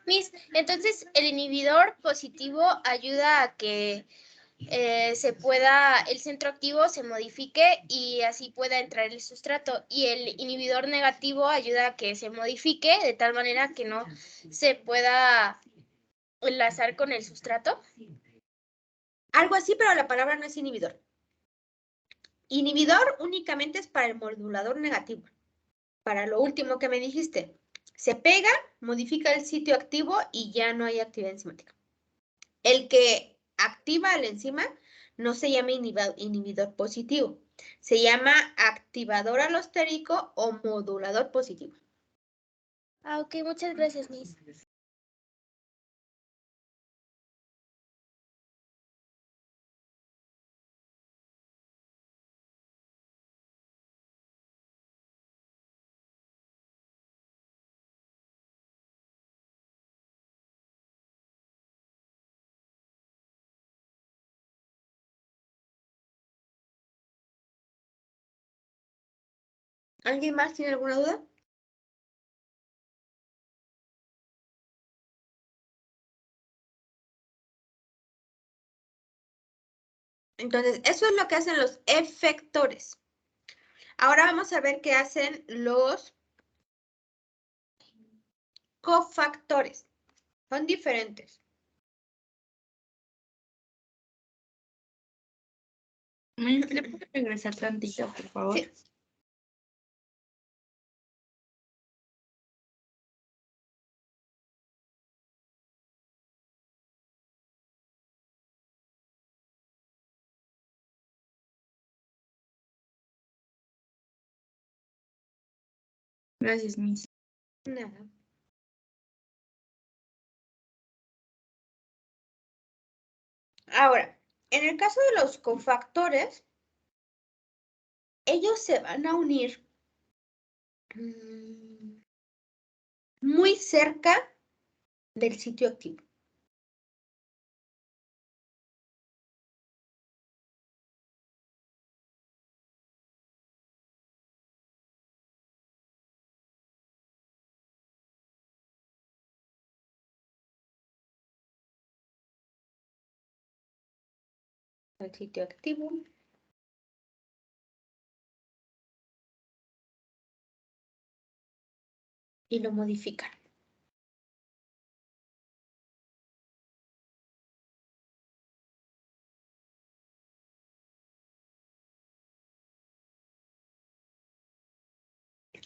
Miss, entonces el inhibidor positivo ayuda a que el centro activo se modifique y así pueda entrar el sustrato. Y el inhibidor negativo ayuda a que se modifique de tal manera que no se pueda enlazar con el sustrato. Algo así, pero la palabra no es inhibidor. Inhibidor únicamente es para el modulador negativo. Para lo último que me dijiste. Se pega, modifica el sitio activo y ya no hay actividad enzimática. El que activa la enzima no se llama inhibidor positivo. Se llama activador alostérico o modulador positivo. Ah, ok, muchas gracias, Miss. ¿Alguien más tiene alguna duda? Entonces, eso es lo que hacen los efectores. Ahora vamos a ver qué hacen los cofactores. Son diferentes. ¿Le puedo regresar tantito, por favor? Sí. Gracias, Miss. Nada. Ahora, en el caso de los cofactores, ellos se van a unir muy cerca del sitio activo. El sitio activo. Y lo modifican.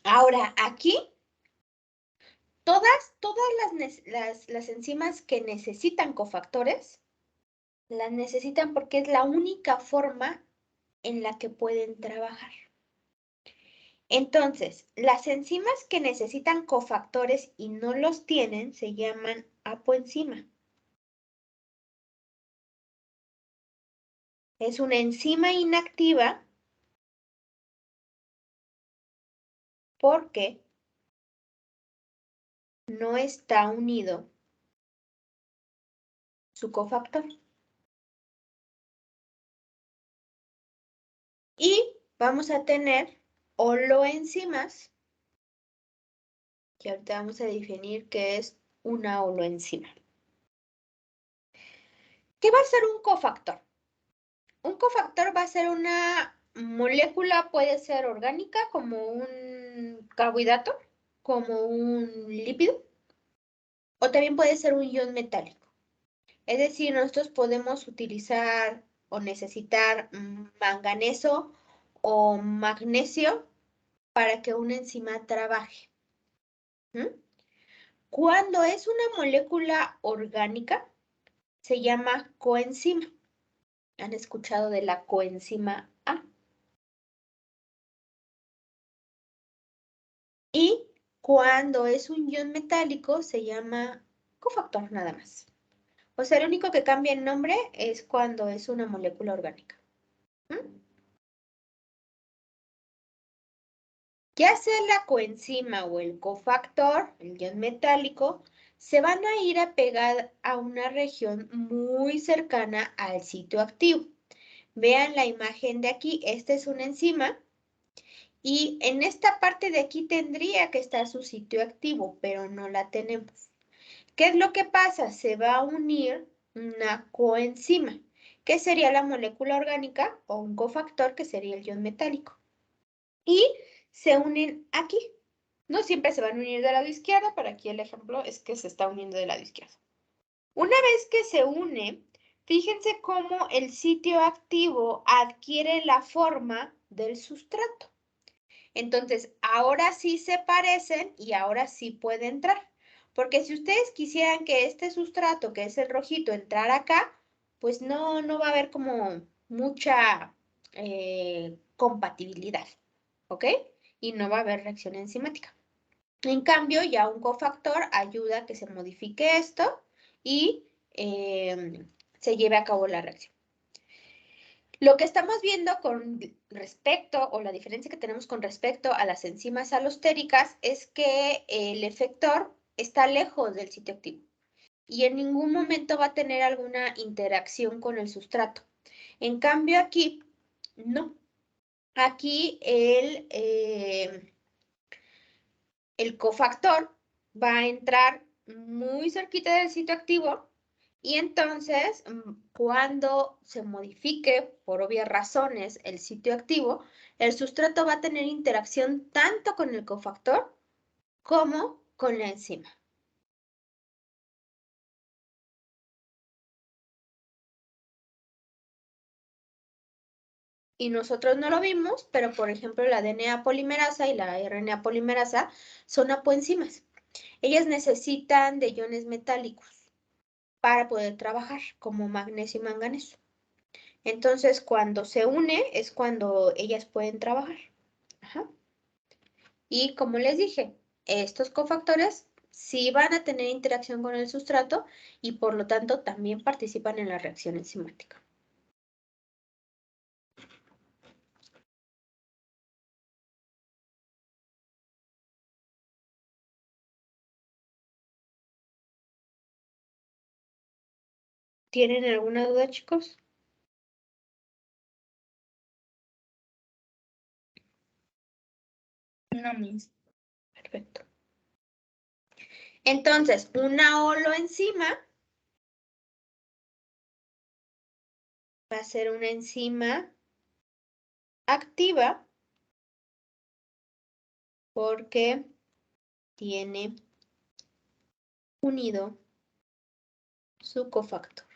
Ahora, aquí, todas las enzimas que necesitan cofactores, las necesitan porque es la única forma en la que pueden trabajar. Entonces, las enzimas que necesitan cofactores y no los tienen se llaman apoenzima. Es una enzima inactiva porque no está unido su cofactor. Y vamos a tener holoenzimas, que ahorita vamos a definir qué es una holoenzima. ¿Qué va a ser un cofactor? Un cofactor va a ser una molécula, puede ser orgánica, como un carbohidrato, como un lípido, o también puede ser un ion metálico. Es decir, nosotros podemos utilizar o necesitar manganeso o magnesio para que una enzima trabaje. Cuando es una molécula orgánica, se llama coenzima. ¿Han escuchado de la coenzima A? Y cuando es un ion metálico, se llama cofactor nada más. O sea, lo único que cambia el nombre es cuando es una molécula orgánica. Ya sea la coenzima o el cofactor, el ion metálico, se van a ir a pegar a una región muy cercana al sitio activo. Vean la imagen de aquí, esta es una enzima y en esta parte de aquí tendría que estar su sitio activo, pero no la tenemos. ¿Qué es lo que pasa? Se va a unir una coenzima, que sería la molécula orgánica, o un cofactor, que sería el ion metálico. Y se unen aquí. No siempre se van a unir del lado izquierdo, pero aquí el ejemplo es que se está uniendo del lado izquierdo. Una vez que se une, fíjense cómo el sitio activo adquiere la forma del sustrato. Entonces, ahora sí se parecen y ahora sí puede entrar. Porque si ustedes quisieran que este sustrato, que es el rojito, entrara acá, pues no va a haber como mucha compatibilidad, ¿ok? Y no va a haber reacción enzimática. En cambio, ya un cofactor ayuda a que se modifique esto y se lleve a cabo la reacción. Lo que estamos viendo con respecto, o la diferencia que tenemos con respecto a las enzimas alostéricas, es que el efector está lejos del sitio activo y en ningún momento va a tener alguna interacción con el sustrato. En cambio aquí, no. Aquí el cofactor va a entrar muy cerquita del sitio activo y entonces cuando se modifique por obvias razones el sitio activo, el sustrato va a tener interacción tanto con el cofactor como con la enzima. Y nosotros no lo vimos, pero por ejemplo la DNA polimerasa y la RNA polimerasa son apoenzimas. Ellas necesitan de iones metálicos para poder trabajar, como magnesio y manganeso. Entonces, cuando se une es cuando ellas pueden trabajar. Ajá. Y como les dije, estos cofactores sí van a tener interacción con el sustrato y por lo tanto también participan en la reacción enzimática. ¿Tienen alguna duda, chicos? No, mis. Perfecto. Entonces, una holoenzima va a ser una enzima activa porque tiene unido su cofactor.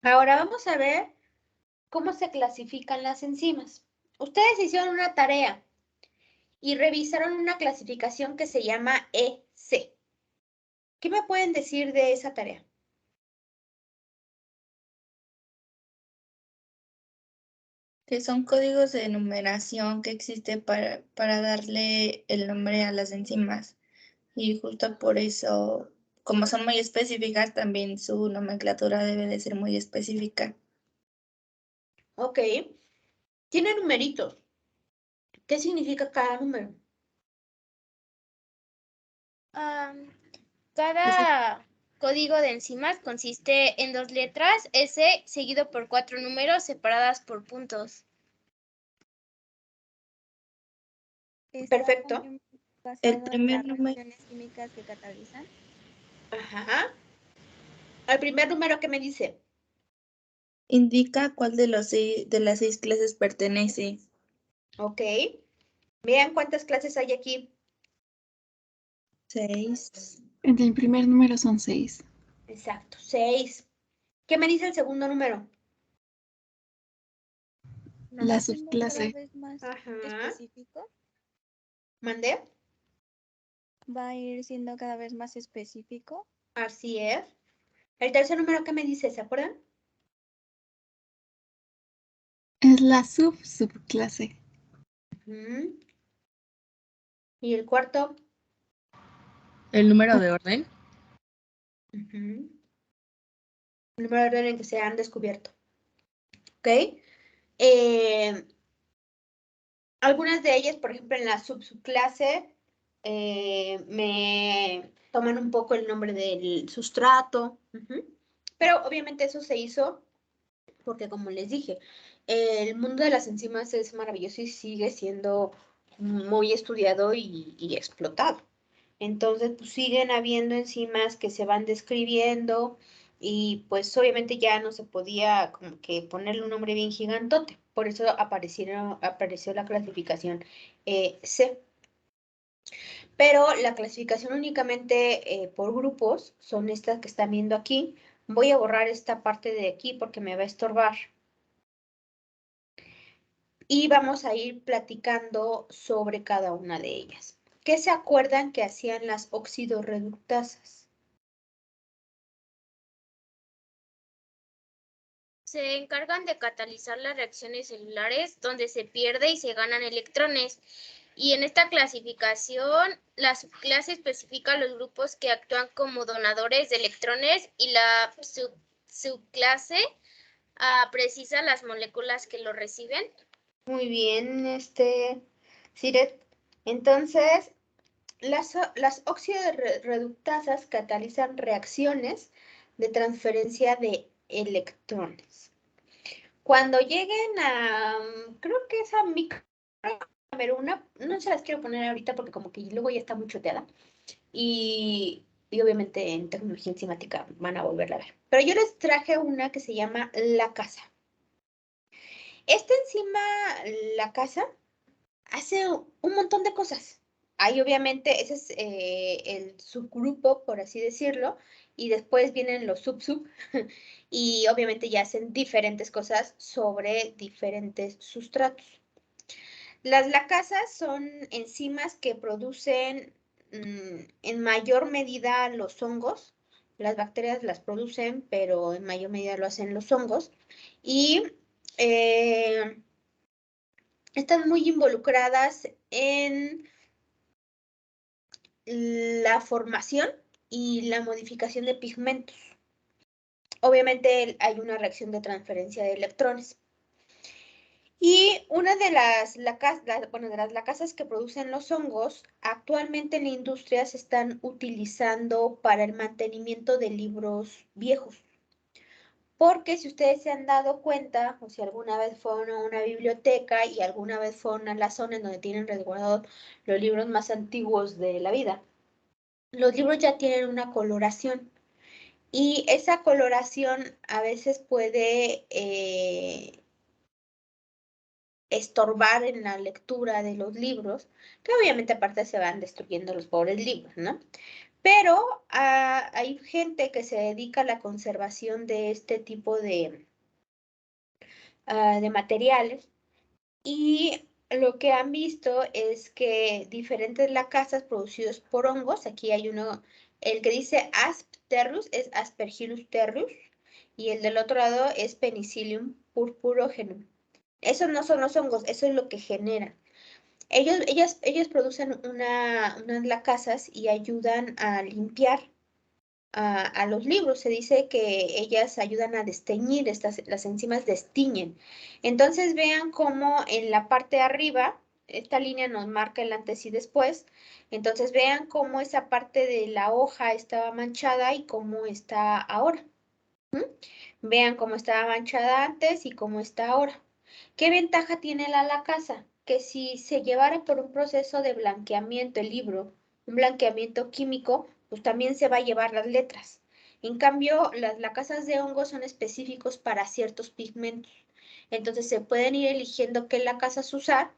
Ahora vamos a ver cómo se clasifican las enzimas. Ustedes hicieron una tarea y revisaron una clasificación que se llama EC. ¿Qué me pueden decir de esa tarea? Que son códigos de numeración que existen para darle el nombre a las enzimas. Y justo por eso, como son muy específicas, también su nomenclatura debe de ser muy específica. Ok. Tiene numeritos. ¿Qué significa cada número? Cada código de enzimas consiste en 2 letras, S seguido por 4 números separadas por puntos. Está Perfecto. también basado El en primer las número. reacciones químicas que catalizan. Ajá. Al primer número que me dice. Indica cuál de las 6 clases pertenece. Ok. Vean cuántas clases hay aquí. 6. En el primer número son 6. Exacto, 6. ¿Qué me dice el segundo número? ¿No La va siendo cada subclase. vez más Ajá. específico? ¿Mandé? ¿Va a ir siendo cada vez más específico? Así es. El tercer número, ¿qué me dice? ¿Se acuerdan? Es la subclase. Ujú. ¿Y el cuarto? ¿El número de orden? Ujú. El número de orden en que se han descubierto. ¿Ok? Algunas de ellas, por ejemplo, en la subclase, me toman un poco el nombre del sustrato. Ujú. Pero obviamente eso se hizo porque, como les dije, el mundo de las enzimas es maravilloso y sigue siendo muy estudiado y explotado. Entonces, pues siguen habiendo enzimas que se van describiendo y pues obviamente ya no se podía como que ponerle un nombre bien gigantote. Por eso apareció la clasificación C. Pero la clasificación únicamente por grupos son estas que están viendo aquí. Voy a borrar esta parte de aquí porque me va a estorbar. Y vamos a ir platicando sobre cada una de ellas. ¿Qué se acuerdan que hacían las oxidorreductasas? Se encargan de catalizar las reacciones celulares donde se pierde y se ganan electrones. Y en esta clasificación, la subclase especifica los grupos que actúan como donadores de electrones y la subclase precisa las moléculas que lo reciben. Muy bien, Siret. Entonces, las oxidorreductasas catalizan reacciones de transferencia de electrones. Cuando lleguen a, creo que es a micro, a ver, no se las quiero poner ahorita porque como que luego ya está muy choteada. Y obviamente en tecnología enzimática van a volverla a ver. Pero yo les traje una que se llama la casa. Esta enzima, la casa, hace un montón de cosas. Ahí obviamente ese es el subgrupo, por así decirlo, y después vienen los sub, y obviamente ya hacen diferentes cosas sobre diferentes sustratos. Las lacasas son enzimas que producen en mayor medida los hongos. Las bacterias las producen, pero en mayor medida lo hacen los hongos. Y están muy involucradas en la formación y la modificación de pigmentos. Obviamente hay una reacción de transferencia de electrones. Y una de las lacasas que producen los hongos, actualmente en la industria se están utilizando para el mantenimiento de libros viejos. Porque si ustedes se han dado cuenta, o si alguna vez fueron a una biblioteca y alguna vez fueron a la zona en donde tienen resguardados los libros más antiguos de la vida, los libros ya tienen una coloración. Y esa coloración a veces puede estorbar en la lectura de los libros, que obviamente aparte se van destruyendo los pobres libros, ¿no? Pero hay gente que se dedica a la conservación de este tipo de materiales y lo que han visto es que diferentes lacasas producidos por hongos, aquí hay uno, el que dice Aspterus es Aspergillus terrus y el del otro lado es Penicillium purpurogenum. Esos no son los hongos, eso es lo que generan. Ellos producen unas lacasas y ayudan a limpiar a los libros. Se dice que ellas ayudan a desteñir, las enzimas destiñen. Entonces vean cómo en la parte de arriba Esta línea nos marca el antes y después. Entonces vean cómo esa parte de la hoja estaba manchada y cómo está ahora. Vean cómo estaba manchada antes y cómo está ahora. ¿Qué ventaja tiene la lacasa? Que si se llevara por un proceso de blanqueamiento el libro, un blanqueamiento químico, pues también se va a llevar las letras. En cambio, las lacasas de hongo son específicos para ciertos pigmentos. Entonces se pueden ir eligiendo qué lacasas usar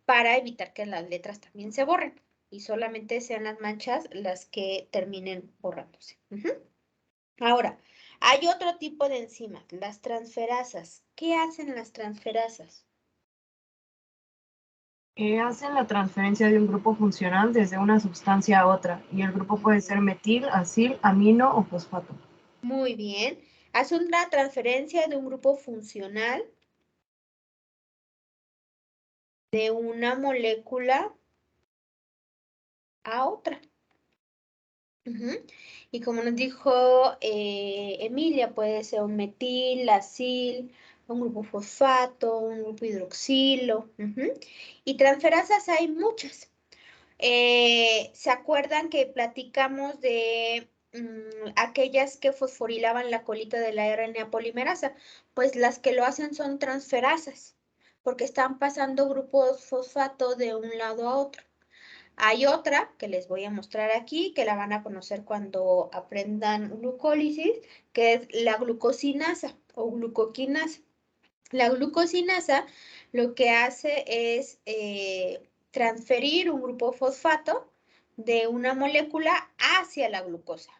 para evitar que las letras también se borren y solamente sean las manchas las que terminen borrándose. Ahora, hay otro tipo de enzimas, las transferasas. ¿Qué hacen las transferasas? Hacen la transferencia de un grupo funcional desde una sustancia a otra, y el grupo puede ser metil, acil, amino o fosfato. Muy bien. Hace una transferencia de un grupo funcional de una molécula a otra. Y como nos dijo Emilia, puede ser un metil, acil, un grupo fosfato, un grupo hidroxilo. Y transferasas hay muchas. ¿Se acuerdan que platicamos de aquellas que fosforilaban la colita de la RNA polimerasa? Pues las que lo hacen son transferasas, porque están pasando grupos fosfato de un lado a otro. Hay otra que les voy a mostrar aquí, que la van a conocer cuando aprendan glucólisis, que es la glucosinasa o glucoquinasa. La glucosinasa lo que hace es transferir un grupo fosfato de una molécula hacia la glucosa.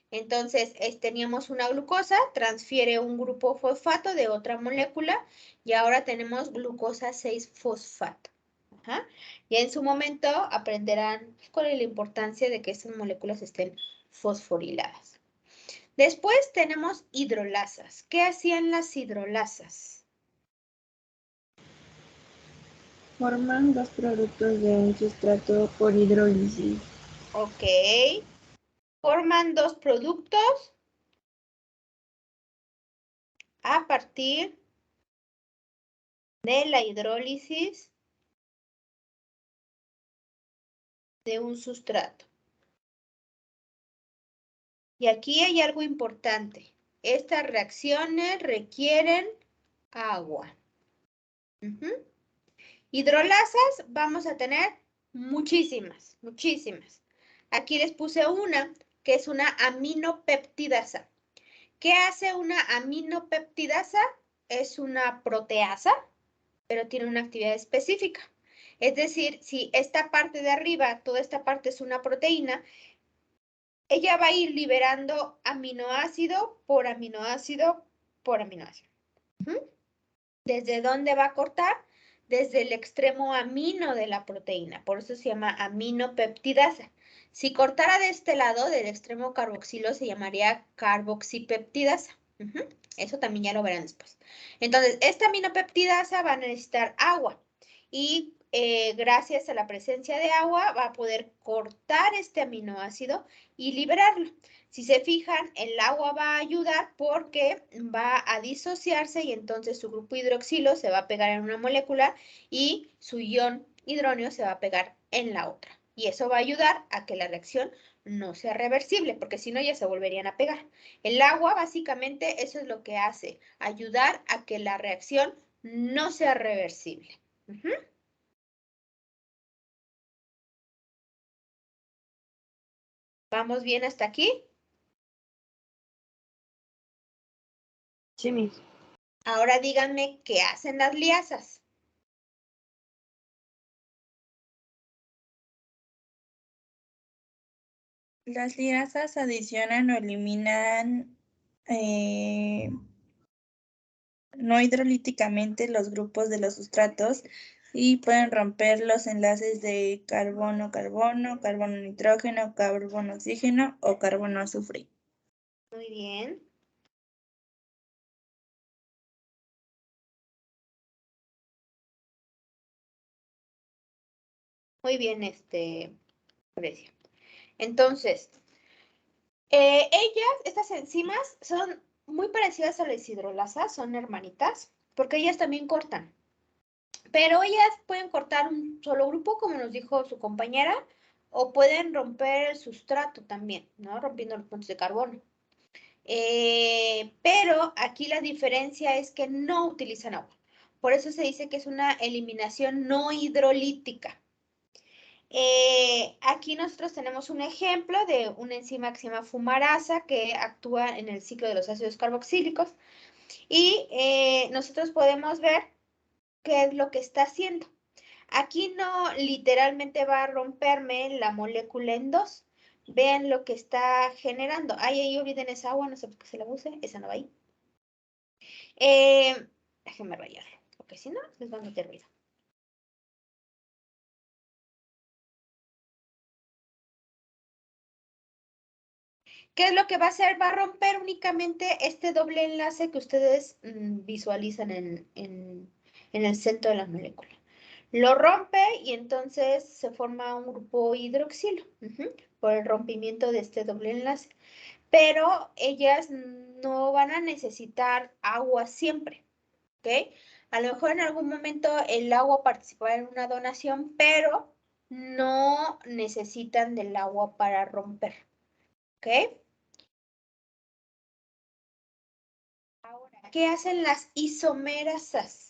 Entonces, teníamos una glucosa, transfiere un grupo fosfato de otra molécula y ahora tenemos glucosa 6-fosfato. Y en su momento aprenderán cuál es la importancia de que estas moléculas estén fosforiladas. Después tenemos hidrolasas. ¿Qué hacían las hidrolasas? Forman dos productos de un sustrato por hidrólisis. Ok. Forman dos productos a partir de la hidrólisis de un sustrato. Y aquí hay algo importante. Estas reacciones requieren agua. Hidrolasas vamos a tener muchísimas, muchísimas. Aquí les puse una que es una aminopeptidasa. ¿Qué hace una aminopeptidasa? Es una proteasa, pero tiene una actividad específica. Es decir, si esta parte de arriba, toda esta parte es una proteína, ella va a ir liberando aminoácido por aminoácido por aminoácido. ¿Desde dónde va a cortar? Desde el extremo amino de la proteína, por eso se llama aminopeptidasa. Si cortara de este lado, del extremo carboxilo, se llamaría carboxipeptidasa. Eso también ya lo verán después. Entonces, esta aminopeptidasa va a necesitar agua y gracias a la presencia de agua va a poder cortar este aminoácido y liberarlo. Si se fijan, el agua va a ayudar porque va a disociarse y entonces su grupo hidroxilo se va a pegar en una molécula y su ion hidróneo se va a pegar en la otra. Y eso va a ayudar a que la reacción no sea reversible, porque si no ya se volverían a pegar. El agua, básicamente, eso es lo que hace, ayudar a que la reacción no sea reversible. ¿Vamos bien hasta aquí? Sí, mis. Ahora díganme qué hacen las liasas. Las liasas adicionan o eliminan no hidrolíticamente los grupos de los sustratos y pueden romper los enlaces de carbono-carbono, carbono-nitrógeno, carbono-oxígeno o carbono-azufre. Muy bien. Muy bien, Grecia. Entonces, estas enzimas son muy parecidas a las hidrolasas, son hermanitas, porque ellas también cortan. Pero ellas pueden cortar un solo grupo, como nos dijo su compañera, o pueden romper el sustrato también, ¿no? Rompiendo los puntos de carbono. Pero aquí la diferencia es que no utilizan agua. Por eso se dice que es una eliminación no hidrolítica. Aquí nosotros tenemos un ejemplo de una enzima que se llama fumarasa que actúa en el ciclo de los ácidos carboxílicos y nosotros podemos ver qué es lo que está haciendo. Aquí no literalmente va a romperme la molécula en dos. Vean lo que está generando. Ay, ahí olviden esa agua, no sé por qué se la use, esa no va ahí. Déjenme rayarlo, porque si no, les va a meter ruido. ¿Qué es lo que va a hacer? Va a romper únicamente este doble enlace que ustedes visualizan en el centro de la molécula. Lo rompe y entonces se forma un grupo hidroxilo por el rompimiento de este doble enlace. Pero ellas no van a necesitar agua siempre, ¿ok? A lo mejor en algún momento el agua participará en una donación, pero no necesitan del agua para romper, ¿ok? Ahora, ¿qué hacen las isomerasas?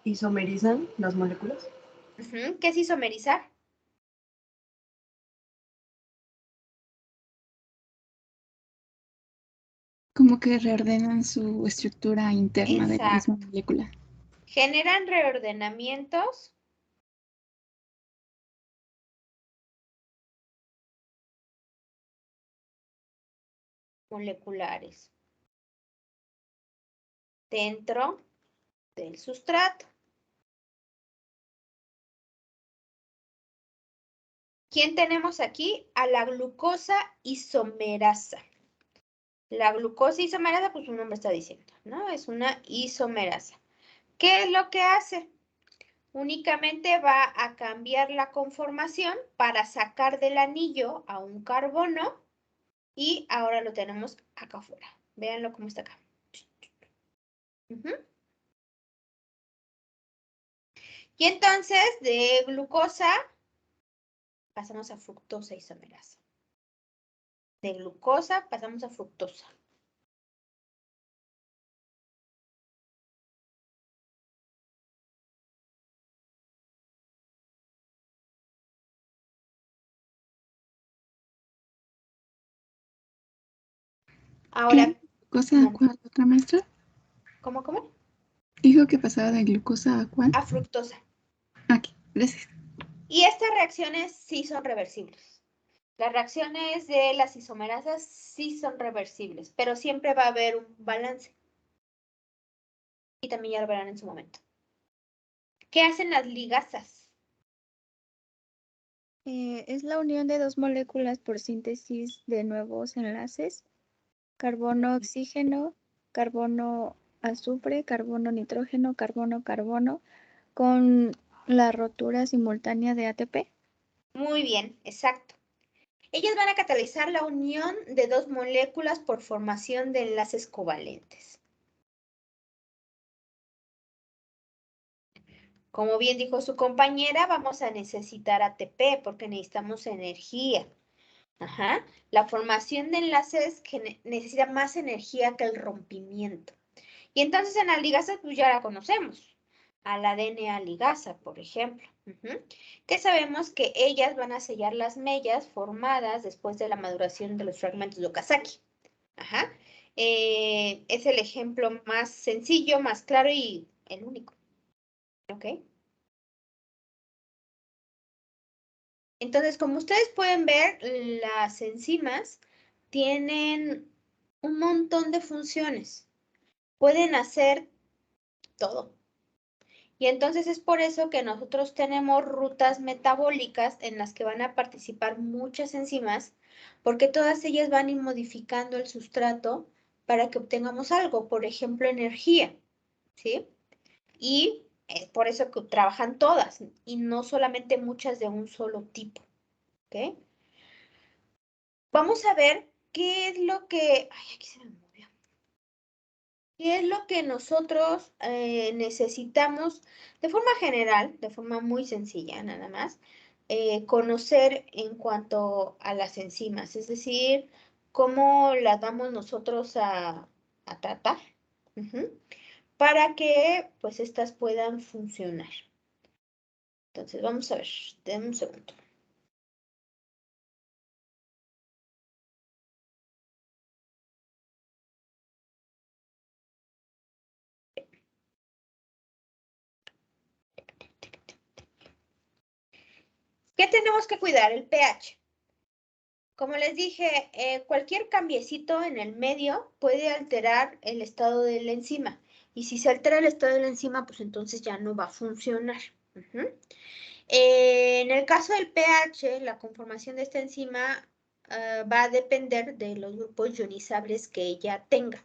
Isomerizan las moléculas. ¿Qué es isomerizar? Como que reordenan su estructura interna de la misma Exacto. molécula. Generan reordenamientos moleculares dentro del sustrato. ¿Quién tenemos aquí? A la glucosa isomerasa. La glucosa isomerasa, pues su nombre está diciendo, ¿no? Es una isomerasa. ¿Qué es lo que hace? Únicamente va a cambiar la conformación para sacar del anillo a un carbono y ahora lo tenemos acá afuera. Véanlo cómo está acá. Y entonces de glucosa pasamos a fructosa isomerasa. De glucosa pasamos a fructosa. Ahora, ¿Glucosa a cuál, otra maestra? ¿cómo? Dijo que pasaba de glucosa a cuál. A fructosa. Aquí, gracias. Y estas reacciones sí son reversibles. Las reacciones de las isomerasas sí son reversibles, pero siempre va a haber un balance. Y también ya lo verán en su momento. ¿Qué hacen las ligasas? Es la unión de dos moléculas por síntesis de nuevos enlaces. Carbono-oxígeno, carbono-azufre, carbono-nitrógeno, carbono-carbono, con la rotura simultánea de ATP. Muy bien, exacto. Ellas van a catalizar la unión de dos moléculas por formación de enlaces covalentes. Como bien dijo su compañera, vamos a necesitar ATP porque necesitamos energía. La formación de enlaces que necesita más energía que el rompimiento. Y entonces en la ligasa, pues ya la conocemos. A la DNA ligasa, por ejemplo. Que sabemos que ellas van a sellar las mellas formadas después de la maduración de los fragmentos de Okazaki. Es el ejemplo más sencillo, más claro y el único. ¿Ok? Entonces, como ustedes pueden ver, las enzimas tienen un montón de funciones. Pueden hacer todo. Y entonces es por eso que nosotros tenemos rutas metabólicas en las que van a participar muchas enzimas, porque todas ellas van a ir modificando el sustrato para que obtengamos algo, por ejemplo, energía, ¿sí? Y es por eso que trabajan todas y no solamente muchas de un solo tipo, ¿ok? Vamos a ver qué es lo que... Ay, aquí se me movió. ¿Qué es lo que nosotros necesitamos de forma general, de forma muy sencilla nada más, conocer en cuanto a las enzimas? Es decir, cómo las vamos nosotros a tratar, para que pues estas puedan funcionar. Entonces vamos a ver, denme un segundo. ¿Qué tenemos que cuidar? El pH. Como les dije, cualquier cambiecito en el medio puede alterar el estado de la enzima. Y si se altera el estado de la enzima, pues entonces ya no va a funcionar. En el caso del pH, la conformación de esta enzima va a depender de los grupos ionizables que ella tenga.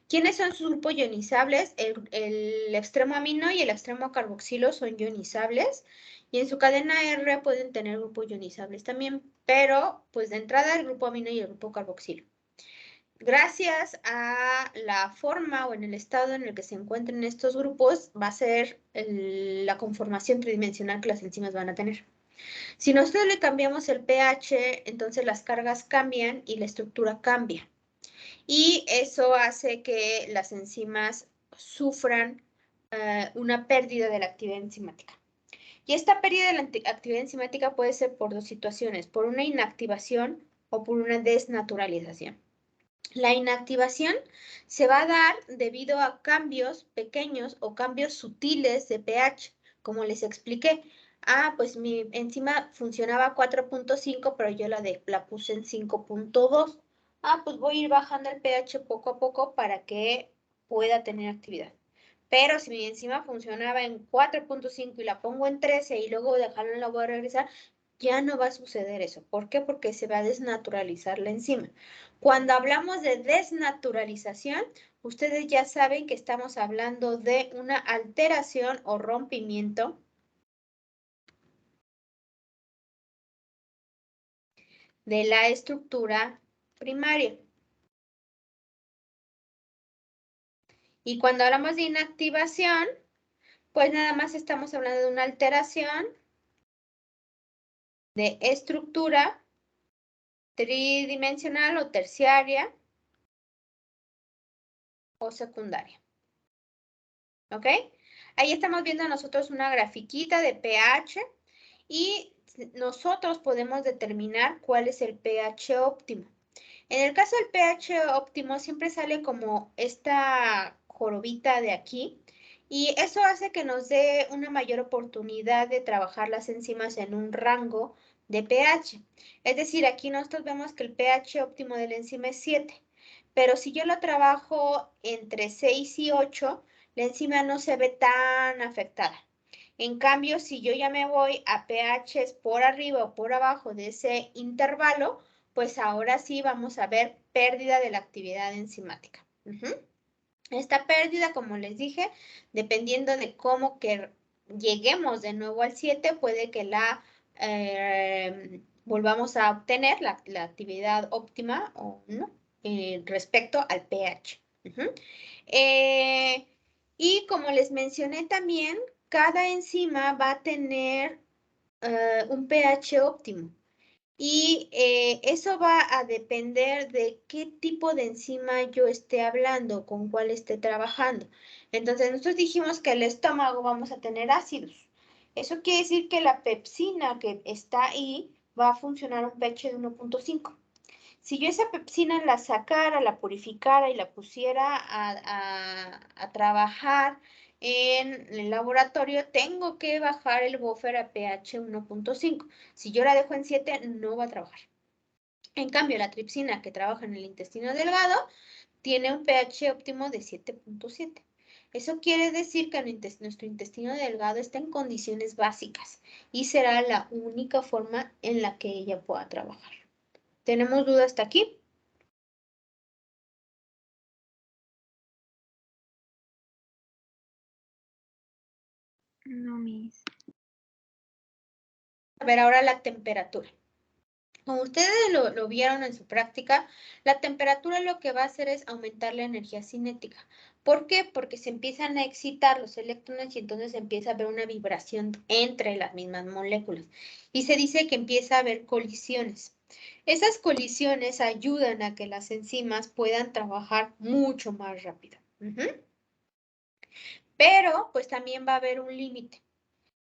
¿Quiénes son sus grupos ionizables? El extremo amino y el extremo carboxilo son ionizables. Y en su cadena R pueden tener grupos ionizables también, pero pues de entrada el grupo amino y el grupo carboxilo. Gracias a la forma o en el estado en el que se encuentren estos grupos, va a ser la conformación tridimensional que las enzimas van a tener. Si nosotros le cambiamos el pH, entonces las cargas cambian y la estructura cambia. Y eso hace que las enzimas sufran una pérdida de la actividad enzimática. Y esta pérdida de la actividad enzimática puede ser por dos situaciones, por una inactivación o por una desnaturalización. La inactivación se va a dar debido a cambios pequeños o cambios sutiles de pH, como les expliqué. Pues mi enzima funcionaba a 4.5, pero yo la puse en 5.2. Pues voy a ir bajando el pH poco a poco para que pueda tener actividad. Pero si mi enzima funcionaba en 4.5 y la pongo en 13 y luego dejarla, la voy a regresar, ya no va a suceder eso. ¿Por qué? Porque se va a desnaturalizar la enzima. Cuando hablamos de desnaturalización, ustedes ya saben que estamos hablando de una alteración o rompimiento de la estructura primaria. Y cuando hablamos de inactivación, pues nada más estamos hablando de una alteración de estructura tridimensional o terciaria o secundaria. ¿Ok? Ahí estamos viendo nosotros una grafiquita de pH y nosotros podemos determinar cuál es el pH óptimo. En el caso del pH óptimo siempre sale como esta jorobita de aquí y eso hace que nos dé una mayor oportunidad de trabajar las enzimas en un rango de pH. Es decir, aquí nosotros vemos que el pH óptimo de la enzima es 7, pero si yo lo trabajo entre 6 y 8, la enzima no se ve tan afectada. En cambio, si yo ya me voy a pHs por arriba o por abajo de ese intervalo, pues ahora sí vamos a ver pérdida de la actividad enzimática. Esta pérdida, como les dije, dependiendo de cómo que lleguemos de nuevo al 7, puede que la volvamos a obtener la actividad óptima o no respecto al pH. Y como les mencioné también, cada enzima va a tener un pH óptimo. Y eso va a depender de qué tipo de enzima yo esté hablando, con cuál esté trabajando. Entonces, nosotros dijimos que el estómago vamos a tener ácidos. Eso quiere decir que la pepsina que está ahí va a funcionar a un pH de 1.5. Si yo esa pepsina la sacara, la purificara y la pusiera a trabajar en el laboratorio, tengo que bajar el buffer a pH 1.5. Si yo la dejo en 7, no va a trabajar. En cambio, la tripsina que trabaja en el intestino delgado tiene un pH óptimo de 7.7. Eso quiere decir que nuestro intestino delgado está en condiciones básicas y será la única forma en la que ella pueda trabajar. ¿Tenemos duda hasta aquí? No, Miss. A ver ahora la temperatura. Como ustedes lo vieron en su práctica, la temperatura lo que va a hacer es aumentar la energía cinética. ¿Por qué? Porque se empiezan a excitar los electrones y entonces empieza a haber una vibración entre las mismas moléculas. Y se dice que empieza a haber colisiones. Esas colisiones ayudan a que las enzimas puedan trabajar mucho más rápido. Pero, pues también va a haber un límite.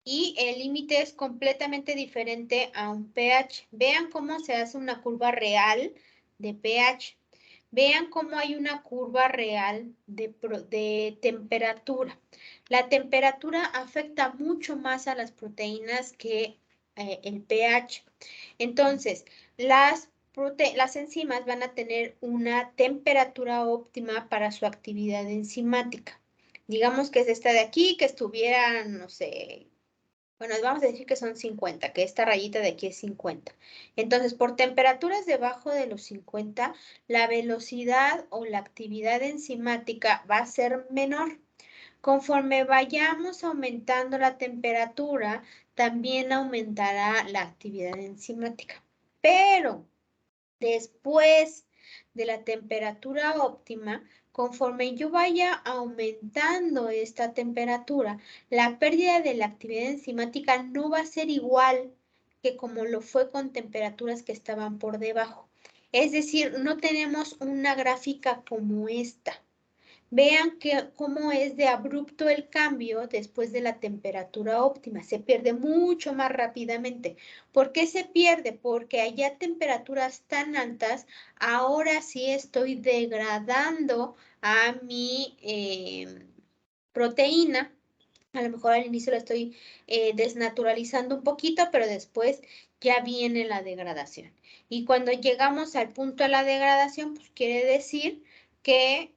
Y el límite es completamente diferente a un pH. Vean cómo se hace una curva real de pH. Vean cómo hay una curva real de temperatura. La temperatura afecta mucho más a las proteínas que el pH. Entonces, las enzimas van a tener una temperatura óptima para su actividad enzimática. Digamos que es esta de aquí, que estuviera, no sé, bueno, vamos a decir que son 50, que esta rayita de aquí es 50. Entonces, por temperaturas debajo de los 50, la velocidad o la actividad enzimática va a ser menor. Conforme vayamos aumentando la temperatura, también aumentará la actividad enzimática. Pero después de la temperatura óptima, conforme yo vaya aumentando esta temperatura, la pérdida de la actividad enzimática no va a ser igual que como lo fue con temperaturas que estaban por debajo. Es decir, no tenemos una gráfica como esta. Vean cómo es de abrupto el cambio después de la temperatura óptima. Se pierde mucho más rápidamente. ¿Por qué se pierde? Porque allá temperaturas tan altas, ahora sí estoy degradando a mi proteína. A lo mejor al inicio la estoy desnaturalizando un poquito, pero después ya viene la degradación. Y cuando llegamos al punto de la degradación, pues quiere decir que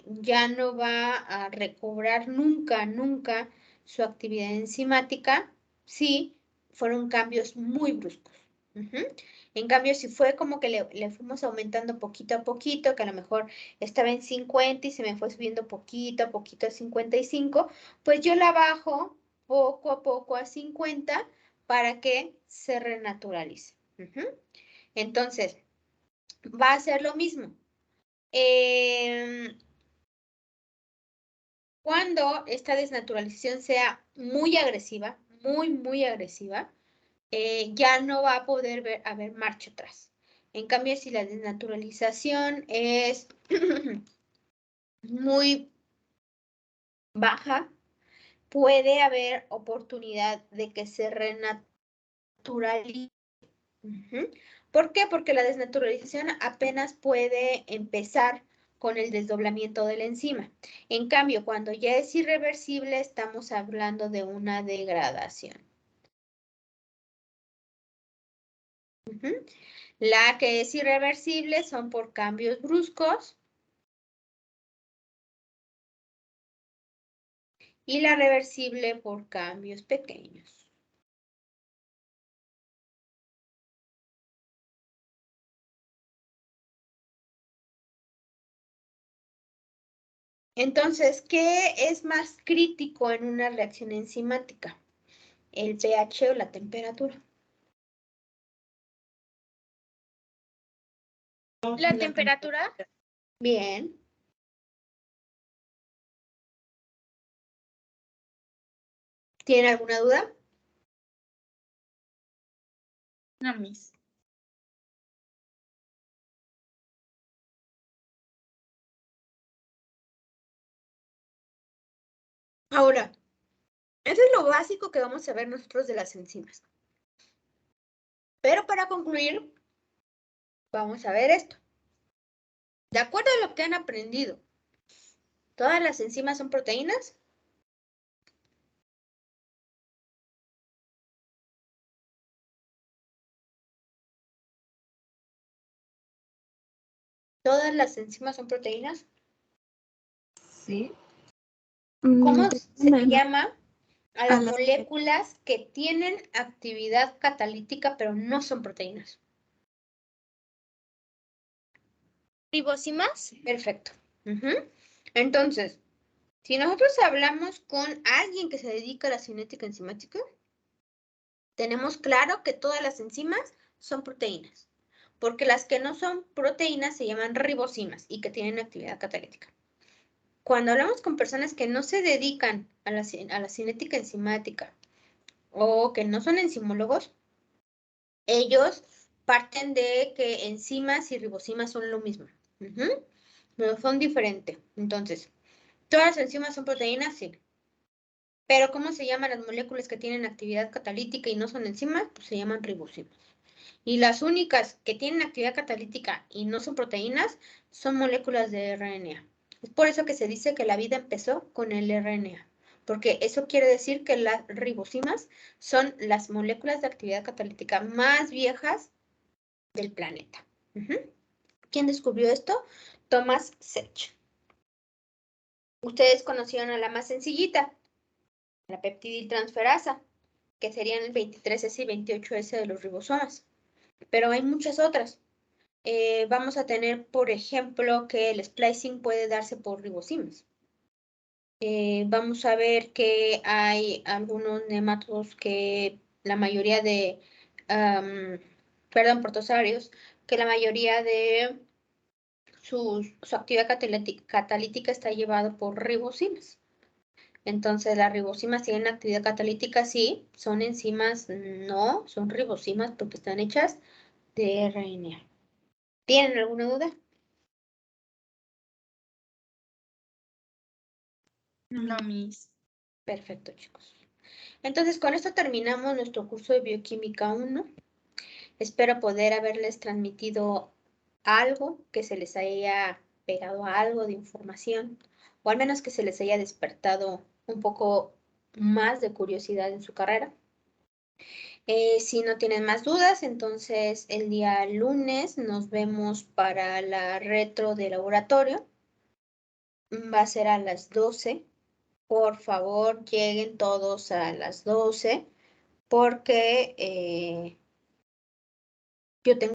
ya no va a recobrar nunca su actividad enzimática si fueron cambios muy bruscos. En cambio, si fue como que le fuimos aumentando poquito a poquito, que a lo mejor estaba en 50 y se me fue subiendo poquito a poquito a 55, pues yo la bajo poco a poco a 50 para que se renaturalice. Entonces, va a ser lo mismo. Cuando esta desnaturalización sea muy agresiva, muy agresiva, ya no va a poder haber marcha atrás. En cambio, si la desnaturalización es muy baja, puede haber oportunidad de que se renaturalice. ¿Por qué? Porque la desnaturalización apenas puede empezar con el desdoblamiento de la enzima. En cambio, cuando ya es irreversible, estamos hablando de una degradación. La que es irreversible son por cambios bruscos. Y la reversible por cambios pequeños. Entonces, ¿qué es más crítico en una reacción enzimática? ¿El pH o la temperatura? La temperatura. Bien. ¿Tiene alguna duda? No, Miss. Ahora, eso es lo básico que vamos a ver nosotros de las enzimas. Pero para concluir, vamos a ver esto. De acuerdo a lo que han aprendido, ¿todas las enzimas son proteínas? ¿Todas las enzimas son proteínas? Sí. ¿Cómo se Depende, ¿no? llama a las las- moléculas que tienen actividad catalítica pero no son proteínas? Ribosimas. Perfecto. Entonces, si nosotros hablamos con alguien que se dedica a la cinética enzimática, tenemos claro que todas las enzimas son proteínas, porque las que no son proteínas se llaman ribosimas y que tienen actividad catalítica. cuando hablamos con personas que no se dedican a la cinética enzimática o que no son enzimólogos, ellos parten de que enzimas y ribosimas son lo mismo. Pero son diferentes. Entonces, ¿todas las enzimas son proteínas? Sí. Pero ¿cómo se llaman las moléculas que tienen actividad catalítica y no son enzimas? Pues se llaman ribosimas. Y las únicas que tienen actividad catalítica y no son proteínas son moléculas de RNA. Es por eso que se dice que la vida empezó con el RNA, porque eso quiere decir que las ribosimas son las moléculas de actividad catalítica más viejas del planeta. ¿Quién descubrió esto? Thomas Sech. Ustedes conocieron a la más sencillita, la peptidiltransferasa, que serían el 23S y 28S de los ribosomas. Pero hay muchas otras. Vamos a tener, por ejemplo, que el splicing puede darse por ribosimas. Vamos a ver que hay algunos nematodos que la mayoría de, protosarios, que la mayoría de su actividad catalítica está llevada por ribosimas. Entonces, las ribosimas tienen actividad catalítica, sí, son enzimas, no, son ribosimas porque están hechas de RNA. ¿Tienen alguna duda? No, Miss. Perfecto, chicos. Entonces, con esto terminamos nuestro curso de Bioquímica 1. Espero poder haberles transmitido algo, que se les haya pegado algo de información, o al menos que se les haya despertado un poco más de curiosidad en su carrera. Si no tienen más dudas, entonces el día lunes nos vemos para la retro de laboratorio. Va a ser a las 12. Por favor, lleguen todos a las 12 porque yo tengo